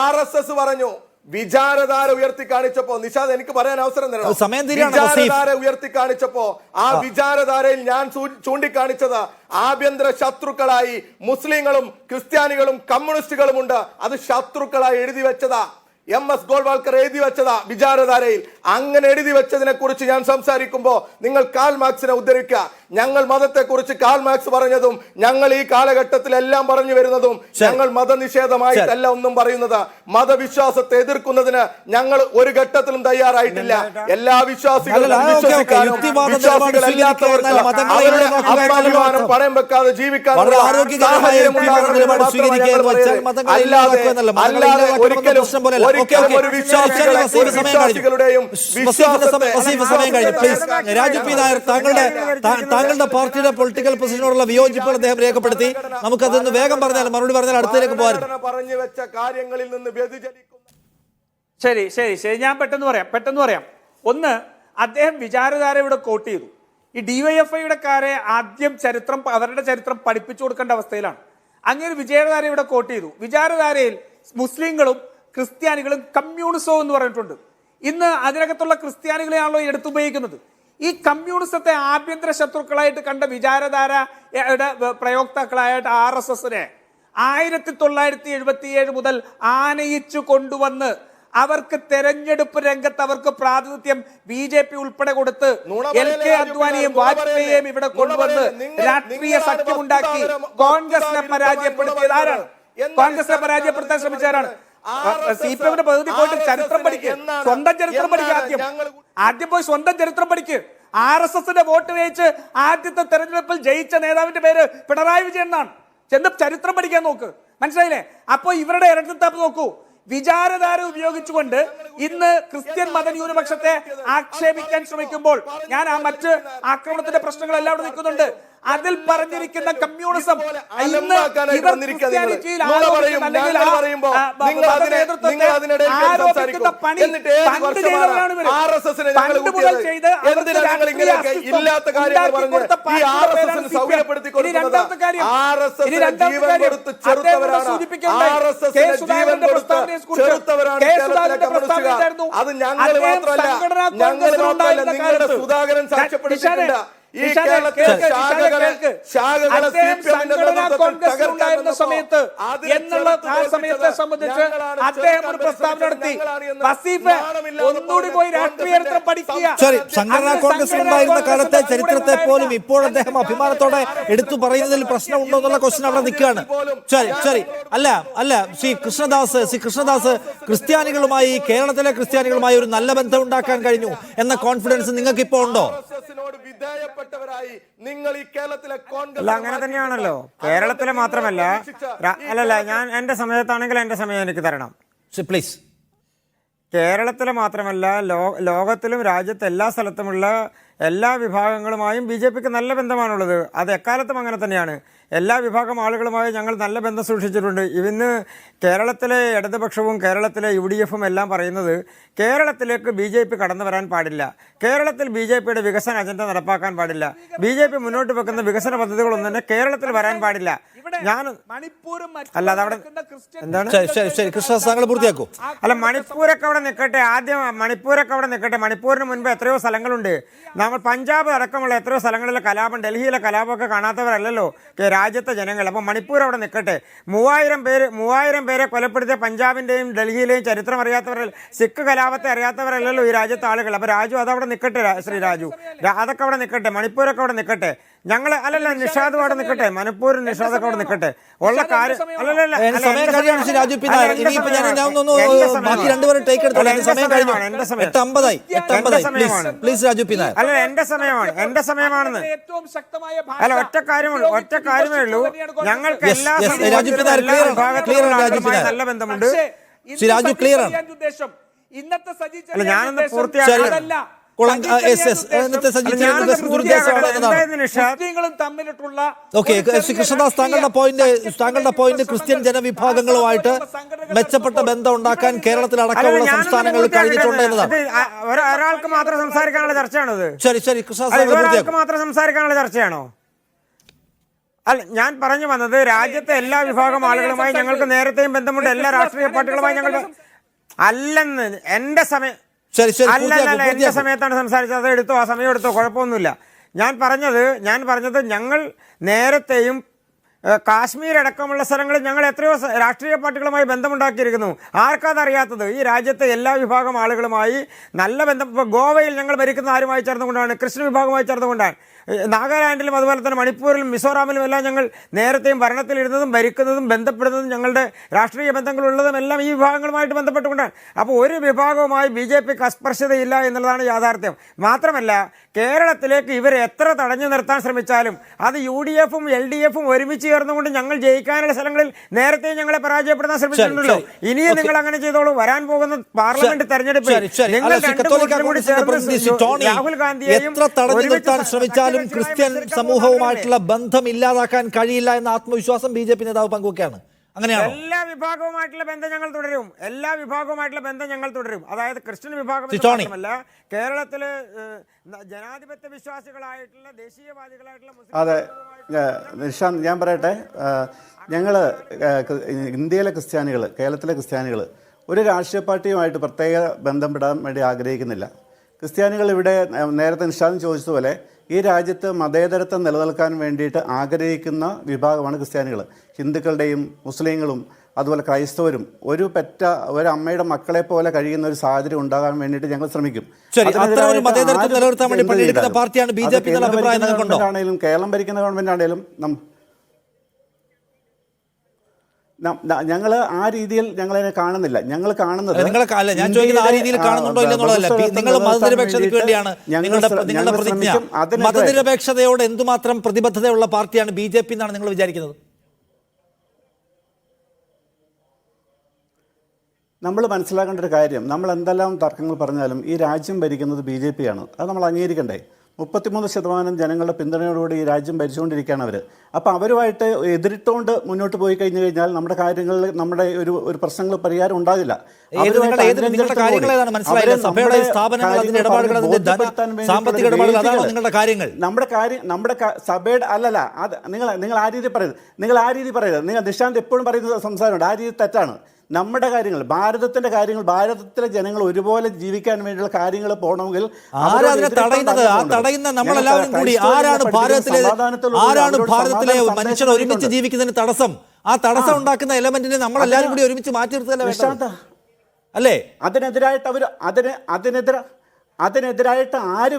RSS പറഞ്ഞു വിചാരധാര ഉയർത്തി കാണിച്ചപ്പോ, നിഷാദ് എനിക്ക് പറയാൻ അവസരം തരണം. വിചാരധാര ഉയർത്തി കാണിച്ചപ്പോ ആ വിചാരധാരയിൽ ഞാൻ ചൂണ്ടിക്കാണിച്ചത് ആഭ്യന്തര ശത്രുക്കളായി മുസ്ലിങ്ങളും ക്രിസ്ത്യാനികളും കമ്മ്യൂണിസ്റ്റുകളും ഉണ്ട്. അത് ശത്രുക്കളായി എഴുതി വെച്ചതാ. MS ഗോൾവാൾക്കർ എഴുതി വെച്ചതാ വിചാരധാരയിൽ. അങ്ങനെ എഴുതി വെച്ചതിനെ കുറിച്ച് ഞാൻ സംസാരിക്കുമ്പോ നിങ്ങൾ കാൾ മാർക്സിനെ ഉദ്ധരിക്കുക. ഞങ്ങൾ മതത്തെ കുറിച്ച് കാൾ മാർക്സ് പറഞ്ഞതും ഞങ്ങൾ ഈ കാലഘട്ടത്തിലെല്ലാം പറഞ്ഞു വരുന്നതും ഞങ്ങൾ മതനിഷേധമായിട്ടല്ല ഒന്നും പറയുന്നത്. മതവിശ്വാസത്തെ എതിർക്കുന്നതിന് ഞങ്ങൾ ഒരു ഘട്ടത്തിലും തയ്യാറായിട്ടില്ല. എല്ലാ വിശ്വാസികളും ആത്മാഭിമാനം പണയം വെക്കാതെ ജീവിക്കാനുള്ള സാഹചര്യം അല്ലാതെ ഒരിക്കലും ഒരു വിശ്വാസികളുടെയും
രാജു പി നായർ താങ്കളുടെ പാർട്ടിയുടെ പൊളിറ്റിക്കൽ പൊസിഷനോടുള്ള വിയോജിപ്പുകൾ അദ്ദേഹം രേഖപ്പെടുത്തി. നമുക്കതൊന്ന് വേഗം പറഞ്ഞാൽ മറുപടി പറഞ്ഞാൽ അടുത്തേക്ക് പോകാൻ
പറഞ്ഞു വെച്ച കാര്യങ്ങളിൽ നിന്ന് വ്യതിചലിക്കുന്നു.
ശരി ഞാൻ പെട്ടെന്ന് പറയാം. ഒന്ന്, അദ്ദേഹം വിചാരധാര ഇവിടെ കോട്ട് ചെയ്തു. ഈ DYFIയുടെ ആദ്യം അവരുടെ ചരിത്രം പഠിപ്പിച്ചു കൊടുക്കേണ്ട അവസ്ഥയിലാണ്. അങ്ങനെ വിചാരധാര ഇവിടെ കോട്ട് ചെയ്തു. വിചാരധാരയിൽ മുസ്ലിങ്ങളും ക്രിസ്ത്യാനികളും കമ്മ്യൂണിസവും എന്ന് പറഞ്ഞിട്ടുണ്ട്. ഇന്ന് അതിനകത്തുള്ള ക്രിസ്ത്യാനികളെയാണല്ലോ എടുത്തുപയോഗിക്കുന്നത്. ഈ കമ്മ്യൂണിസത്തെ ആഭ്യന്തര ശത്രുക്കളായിട്ട് കണ്ട വിചാരധാരയുടെ പ്രയോക്താക്കളായിട്ട് RSSനെ 1977 മുതൽ ആനയിച്ചു കൊണ്ടുവന്ന് അവർക്ക് തെരഞ്ഞെടുപ്പ് രംഗത്ത് അവർക്ക് പ്രാതിനിധ്യം BJP ഉൾപ്പെടെ കൊടുത്ത് LK അദ്വാനിയും വാജ്പേയിയും ഇവിടെ കൊണ്ടുവന്ന് രാഷ്ട്രീയ സഖ്യമുണ്ടാക്കി കോൺഗ്രസിനെ പരാജയപ്പെടുത്തിയത് ആരാണ്? കോൺഗ്രസിനെ പരാജയപ്പെടുത്താൻ ശ്രമിച്ചവരാണ്. CPM-ന്റെ പ്രതിനിധി പോയിട്ട് ചരിത്രം പഠിക്ക്, സ്വന്തം ചരിത്രം പഠിക്കുക. ആദ്യം പോയി സ്വന്തം ചരിത്രം പഠിക്ക്. RSSന്റെ വോട്ട് വേയിച്ച് ആദ്യത്തെ തെരഞ്ഞെടുപ്പിൽ ജയിച്ച നേതാവിന്റെ പേര് പിണറായി വിജയൻ എന്നാണ്. ചെന്ന് ചരിത്രം പഠിക്കാൻ നോക്ക്, മനസ്സിലായില്ലേ? അപ്പൊ ഇവരുടെ ഇരട്ടത്താപ്പ് നോക്കൂ. വിചാരധാര ഉപയോഗിച്ചുകൊണ്ട് ഇന്ന് ക്രിസ്ത്യൻ മതന്യൂനപക്ഷത്തെ ആക്ഷേപിക്കാൻ ശ്രമിക്കുമ്പോൾ ഞാൻ ആ മറ്റ് ആക്രമണത്തിന്റെ പ്രശ്നങ്ങളെല്ലാം അവിടെ നിൽക്കുന്നുണ്ട്. അതിൽ പറഞ്ഞിരിക്കുന്ന കമ്മ്യൂണിസം ഇന്ന് ഇവർ ക്രിസ്ത്യാനിറ്റിയിൽ ആരോപിക്കുന്ന പണി പണ്ട് ചെയ്തവരാണ് ഇവർ. പണ്ട് മുതൽ ചെയ്ത് രണ്ടാമത്തെ കാര്യം അദ്ദേഹം സൂചിപ്പിക്കുകയുണ്ടായി. കെ സുധാകരന്റെ പ്രസ്താവനയെക്കുറിച്ച് സംഘടനാ കോൺഗ്രസിൽ ഉണ്ടായിരുന്ന കാലത്ത് സമയത്ത് എന്നുള്ള ആ സമയത്തെ സംബന്ധിച്ച് അദ്ദേഹം ഒരു പ്രസ്താവന നടത്തി. വസീഫ് ഒന്നുകൂടി പോയി രാഷ്ട്രീയ ചരിത്രം പഠിക്കുക.
സംഘടനാ കോൺഗ്രസ് ഉണ്ടായിരുന്ന കാലത്തെ ചരിത്രത്തെ പോലും ഇപ്പോൾ അദ്ദേഹം അഭിമാനത്തോടെ എടുത്തു പറയുന്നതിൽ പ്രശ്നമുണ്ടോ എന്നുള്ള ക്വസ്റ്റ്യൻ അവിടെ നിൽക്കുകയാണ്. ശരി അല്ല ശ്രീ കൃഷ്ണദാസ് ക്രിസ്ത്യാനികളുമായി, കേരളത്തിലെ ക്രിസ്ത്യാനികളുമായി ഒരു നല്ല ബന്ധം ഉണ്ടാക്കാൻ കഴിഞ്ഞു എന്ന കോൺഫിഡൻസ് നിങ്ങൾക്ക് ഇപ്പോൾ ഉണ്ടോ?
നിങ്ങൾ ഈ കേരളത്തിലെ
അല്ല, അങ്ങനെ തന്നെയാണല്ലോ. കേരളത്തിലെ മാത്രമല്ല, അല്ലല്ല, ഞാൻ എന്റെ സമയത്താണെങ്കിൽ എന്റെ സമയം എനിക്ക് തരണം
പ്ലീസ്.
കേരളത്തിലെ മാത്രമല്ല, ലോകത്തിലും രാജ്യത്തെ എല്ലാ സ്ഥലത്തുമുള്ള എല്ലാ വിഭാഗങ്ങളുമായും BJPക്ക് നല്ല ബന്ധമാണുള്ളത്. അത് എക്കാലത്തും അങ്ങനെ തന്നെയാണ്. എല്ലാ വിഭാഗം ആളുകളുമായി ഞങ്ങൾ നല്ല ബന്ധം സൂക്ഷിച്ചിട്ടുണ്ട്. ഇന്ന് കേരളത്തിലെ ഇടതുപക്ഷവും കേരളത്തിലെ UDF-ഉം എല്ലാം പറയുന്നത് കേരളത്തിലേക്ക് BJP കടന്നു വരാൻ പാടില്ല, കേരളത്തിൽ BJPയുടെ വികസന അജണ്ട നടപ്പാക്കാൻ പാടില്ല, BJP മുന്നോട്ട് വെക്കുന്ന വികസന പദ്ധതികളൊന്നും തന്നെ കേരളത്തിൽ വരാൻ പാടില്ല. ഞാൻ അല്ലാതെ അവിടെ എന്താണ്
പൂർത്തിയാക്കൂ.
അല്ല, മണിപ്പൂരൊക്കെ അവിടെ നിൽക്കട്ടെ. ആദ്യം മണിപ്പൂരൊക്കെ അവിടെ നിൽക്കട്ടെ. മണിപ്പൂരിന് മുൻപ് എത്രയോ സ്ഥലങ്ങളുണ്ട്. നമ്മൾ പഞ്ചാബ് അടക്കമുള്ള എത്രയോ സ്ഥലങ്ങളിലെ കലാപം, ഡൽഹിയിലെ കലാപമൊക്കെ കാണാത്തവരല്ലല്ലോ രാജ്യത്തെ ജനങ്ങൾ. അപ്പോൾ മണിപ്പൂർ അവിടെ നിൽക്കട്ടെ. 3000 പേരെ കൊലപ്പെടുത്തിയ പഞ്ചാബിൻ്റെയും ഡൽഹിയിലെയും ചരിത്രം അറിയാത്തവരല്ല, സിഖ് കലാപത്തെ അറിയാത്തവരല്ലല്ലോ ഈ രാജ്യത്തെ ആളുകൾ. അപ്പോൾ രാജു അതവിടെ നിൽക്കട്ടെ, ശ്രീ രാജു അതൊക്കെ അവിടെ നിൽക്കട്ടെ, മണിപ്പൂരൊക്കെ അവിടെ നിൽക്കട്ടെ. ഞങ്ങൾ അല്ലല്ല, നിഷാദ് അവിടെ നിൽക്കട്ടെ, മണിപ്പൂരും നിഷാദൊക്കെ അവിടെ നിൽക്കട്ടെ. ഉള്ള കാര്യം അല്ലല്ല,
എന്റെ സമയം
അല്ല, എന്റെ സമയമാണെന്ന്. അല്ല, ഒറ്റ കാര്യമേ ഉള്ളൂ. ഞങ്ങൾക്ക് എല്ലാ വിഭാഗത്തിലുള്ള നല്ല ബന്ധമുണ്ട്. അല്ല, ഞാനൊന്ന് പൂർത്തിയാക്കില്ല.
കൃഷ്ണദാസ്, താങ്കളുടെ പോയിന്റ് ക്രിസ്ത്യൻ ജനവിഭാഗങ്ങളുമായിട്ട് മെച്ചപ്പെട്ട ബന്ധം ഉണ്ടാക്കാൻ കേരളത്തിൽ അടക്കമുള്ള സംസ്ഥാനങ്ങളിൽ കഴിഞ്ഞിട്ടുണ്ട് എന്നതാണ്.
ഒരാൾക്ക് മാത്രം സംസാരിക്കാനുള്ള ചർച്ചയാണത്.
ശരി
ഒരാൾക്ക് മാത്രം സംസാരിക്കാനുള്ള ചർച്ചയാണോ? അല്ല, ഞാൻ പറഞ്ഞു വന്നത് രാജ്യത്തെ എല്ലാ വിഭാഗം ആളുകളുമായി ഞങ്ങൾക്ക് നേരത്തെയും ബന്ധമുണ്ട്, എല്ലാ രാഷ്ട്രീയ പാർട്ടികളുമായി ഞങ്ങൾ അല്ലെന്ന് എന്റെ സമയം അല്ല എന്റെ സമയത്താണ് സംസാരിച്ചത്. അത് എടുത്തോ, ആ സമയം എടുത്തോ, കുഴപ്പമൊന്നുമില്ല. ഞാൻ പറഞ്ഞത് ഞങ്ങൾ നേരത്തെയും കാശ്മീർ അടക്കമുള്ള സ്ഥലങ്ങളിൽ ഞങ്ങൾ എത്രയോ രാഷ്ട്രീയ പാർട്ടികളുമായി ബന്ധമുണ്ടാക്കിയിരിക്കുന്നു. ആർക്കതറിയാത്തത്? ഈ രാജ്യത്തെ എല്ലാ വിഭാഗം ആളുകളുമായി നല്ല ബന്ധം. ഇപ്പോൾ ഗോവയിൽ ഞങ്ങൾ ഭരിക്കുന്ന ആരുമായി ചേർന്നുകൊണ്ടാണ്? ക്രിസ്ത്യൻ വിഭാഗവുമായി ചേർന്നുകൊണ്ടാണ്. നാഗാലാൻഡിലും അതുപോലെ തന്നെ മണിപ്പൂരിലും മിസോറാമിലും എല്ലാം ഞങ്ങൾ നേരത്തെയും ഭരണത്തിലിരുന്നതും ഭരിക്കുന്നതും ബന്ധപ്പെടുന്നതും ഞങ്ങളുടെ രാഷ്ട്രീയ ബന്ധങ്ങളുള്ളതും എല്ലാം ഈ വിഭാഗങ്ങളുമായിട്ട് ബന്ധപ്പെട്ടുകൊണ്ടാണ്. അപ്പോൾ ഒരു വിഭാഗവുമായി BJPക്ക് അസ്പർശ്യതയില്ല എന്നുള്ളതാണ് യാഥാർത്ഥ്യം. മാത്രമല്ല, കേരളത്തിലേക്ക് ഇവർ എത്ര തടഞ്ഞു നിർത്താൻ ശ്രമിച്ചാലും അത് UDF-ഉം LDF-ഉം ഒരുമിച്ച് ചേർന്നുകൊണ്ട് ഞങ്ങൾ ജയിക്കാനുള്ള സ്ഥലങ്ങളിൽ നേരത്തെ ഞങ്ങളെ പരാജയപ്പെടുത്താൻ ശ്രമിച്ചിട്ടുണ്ടല്ലോ. ഇനിയും നിങ്ങൾ അങ്ങനെ ചെയ്തോളൂ. വരാൻ പോകുന്ന പാർലമെന്റ് തെരഞ്ഞെടുപ്പിൽ രാഹുൽ ഗാന്ധിയെയും
ശ്രമിച്ചാലും ക്രിസ്ത്യൻ സമൂഹവുമായിട്ടുള്ള ബന്ധം ഇല്ലാതാക്കാൻ കഴിയില്ല എന്ന ആത്മവിശ്വാസം BJP നേതാവ് പങ്കുവയ്ക്കാണ്. അങ്ങനെയാണ്.
എല്ലാ വിഭാഗവുമായിട്ടുള്ള ബന്ധം ഞങ്ങൾ തുടരും. അതായത് ക്രിസ്ത്യൻ വിഭാഗം മാത്രമല്ല, കേരളത്തില് ജനാധിപത്യ വിശ്വാസികളായിട്ടുള്ള ദേശീയവാദികളായിട്ടുള്ള മുസ്ലിം.
അതെ നിഷാന്ത്, ഞാൻ പറയട്ടെ, ഞങ്ങൾ ഇന്ത്യയിലെ ക്രിസ്ത്യാനികൾ, കേരളത്തിലെ ക്രിസ്ത്യാനികൾ ഒരു രാഷ്ട്രീയ പാർട്ടിയുമായിട്ട് പ്രത്യേക ബന്ധപ്പെടാൻ വേണ്ടി ആഗ്രഹിക്കുന്നില്ല. ക്രിസ്ത്യാനികൾ ഇവിടെ നേരത്തെ നിഷാന്ത് ചോദിച്ചതുപോലെ ഈ രാജ്യത്ത് മതേതരത്വം നിലനിൽക്കാൻ വേണ്ടിയിട്ട് ആഗ്രഹിക്കുന്ന വിഭാഗമാണ് ക്രിസ്ത്യാനികൾ. ഹിന്ദുക്കളുടെയും മുസ്ലിങ്ങളും അതുപോലെ ക്രൈസ്തവരും ഒരമ്മയുടെ മക്കളെ പോലെ കഴിയുന്ന ഒരു സാഹചര്യം ഉണ്ടാകാൻ വേണ്ടിയിട്ട് ഞങ്ങൾ ശ്രമിക്കും. കേരളം ഭരിക്കുന്ന ഗവൺമെന്റ് ആണെങ്കിലും ഞങ്ങൾ ആ രീതിയിൽ ഞങ്ങളതിനെ കാണുന്നില്ല. ഞങ്ങൾ കാണുന്നത്
ഞാൻ ചോദിക്കുന്നത് ആ രീതിയിൽ കാണുന്നുണ്ടോ ഇല്ലെന്നുള്ളതല്ല. നിങ്ങൾ മതനിരപേക്ഷതയ്ക്ക് വേണ്ടിയാണ് നിങ്ങളുടെ പ്രതിജ്ഞ. മതനിരപേക്ഷതയോട് എന്തുമാത്രം പ്രതിബദ്ധതയുള്ള പാർട്ടിയാണ് BJP എന്നാണ് നിങ്ങൾ വിചാരിക്കുന്നത്?
നമ്മൾ മനസ്സിലാക്കേണ്ട ഒരു കാര്യം, നമ്മൾ എന്തെല്ലാം തർക്കങ്ങൾ പറഞ്ഞാലും ഈ രാജ്യം ഭരിക്കുന്നത് BJP ആണ്. അത് നമ്മൾ അംഗീകരിക്കണ്ടേ? 33% ജനങ്ങളുടെ പിന്തുണയോടുകൂടി ഈ രാജ്യം ഭരിച്ചുകൊണ്ടിരിക്കുകയാണ് അവർ. അപ്പോൾ അവരുമായിട്ട് എതിരിട്ടുകൊണ്ട് മുന്നോട്ട് പോയി കഴിഞ്ഞാൽ നമ്മുടെ കാര്യങ്ങളിൽ നമ്മുടെ ഒരു പ്രശ്നങ്ങൾ പരിഹാരം ഉണ്ടാകില്ല. നമ്മുടെ സഭയുടെ അല്ലല്ല, അത് നിങ്ങൾ ആ രീതി പറയരുത്. നിങ്ങൾ നിശാന്ത് എപ്പോഴും പറയുന്ന സംസാരമുണ്ട്, ആ രീതി തെറ്റാണ്. നമ്മുടെ കാര്യങ്ങൾ, ഭാരതത്തിന്റെ കാര്യങ്ങൾ, ഭാരതത്തിലെ ജനങ്ങൾ ഒരുപോലെ ജീവിക്കാൻ വേണ്ടിയുള്ള കാര്യങ്ങൾ പോകണമെങ്കിൽ
ആരാണ് ഭാരതത്തിലെ മനുഷ്യർ ഒരുമിച്ച് ജീവിക്കുന്നതിന് തടസ്സം? ആ തടസ്സം ഉണ്ടാക്കുന്ന എലമെന്റിനെ നമ്മൾ എല്ലാവരും കൂടി ഒരുമിച്ച് മാറ്റി നിർത്തുകയല്ലേ അല്ലേ?
അതിനെതിരായിട്ട് ആര്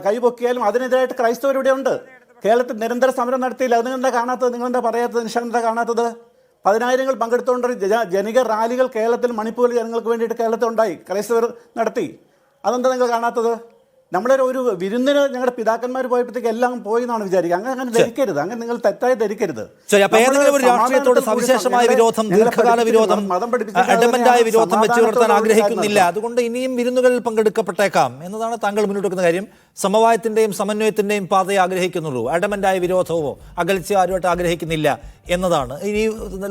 കൈപൊക്കിയാലും അതിനെതിരായിട്ട് ക്രൈസ്തവരിവിടെ ഉണ്ട്. കേരളത്തിൽ നിരന്തര സമരം നടത്തിയില്ല. അത് നിങ്ങളെന്താ കാണാത്തത്? നിങ്ങളെന്താ പറയാത്തത്? നിശാന്ത കാണാത്തത്? 10,000 പങ്കെടുത്തുകൊണ്ട് ജനിക റാലികൾ കേരളത്തിൽ, മണിപ്പൂരിൽ ജനങ്ങൾക്ക് വേണ്ടിയിട്ട് കേരളത്തിൽ ഉണ്ടായി, ക്രൈസ്തവർ നടത്തി. അതെന്താ നിങ്ങൾ കാണാത്തത്? നമ്മളൊരു വിരുന്നിന് ഞങ്ങളുടെ പിതാക്കന്മാർ പോയപ്പോഴത്തേക്ക് എല്ലാം പോയി എന്നാണ് വിചാരിക്കുക. അങ്ങനെ ധരിക്കരുത്, അങ്ങനെ നിങ്ങൾ തെറ്റായി ധരിക്കരുത്.
രാഷ്ട്രീയത്തോട് സവിശേഷമായ വിരോധം, ദീർഘകാല വിരോധം, അഡമന്റായ വിരോധം വെച്ച് പുലർത്താൻ ആഗ്രഹിക്കുന്നില്ല. അതുകൊണ്ട് ഇനിയും വിരുന്നുകളിൽ പങ്കെടുക്കപ്പെട്ടേക്കാം എന്നതാണ് താങ്കൾ മുന്നോട്ട് വെക്കുന്ന കാര്യം. സമവായത്തിന്റെയും സമന്വയത്തിന്റെയും പാതയെ ആഗ്രഹിക്കുന്നുള്ളൂ. അഡമന്റായ വിരോധമോ അകൽച്ച ആരുമായിട്ട് ആഗ്രഹിക്കുന്നില്ല എന്നതാണ്. ഇനി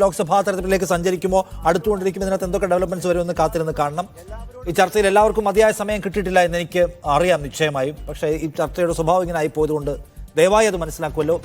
ലോക്സഭാ തെരഞ്ഞെടുപ്പിലേക്ക് സഞ്ചരിക്കുമോ, അടുത്തുകൊണ്ടിരിക്കുമോ, ഇതിനകത്ത് എന്തൊക്കെ ഡെവലപ്മെന്റ്സ് വരുമെന്ന് കാത്തിരുന്ന് കാണണം. ഈ ചർച്ചയിൽ എല്ലാവർക്കും മതിയായ സമയം കിട്ടിയിട്ടില്ല എന്ന് എനിക്ക് അറിയാം നിശ്ചയമായും. പക്ഷേ ഈ ചർച്ചയുടെ സ്വഭാവം ഇങ്ങനെ ആയിപ്പോയതുകൊണ്ട് ദയവായി അത് മനസ്സിലാക്കുമല്ലോ.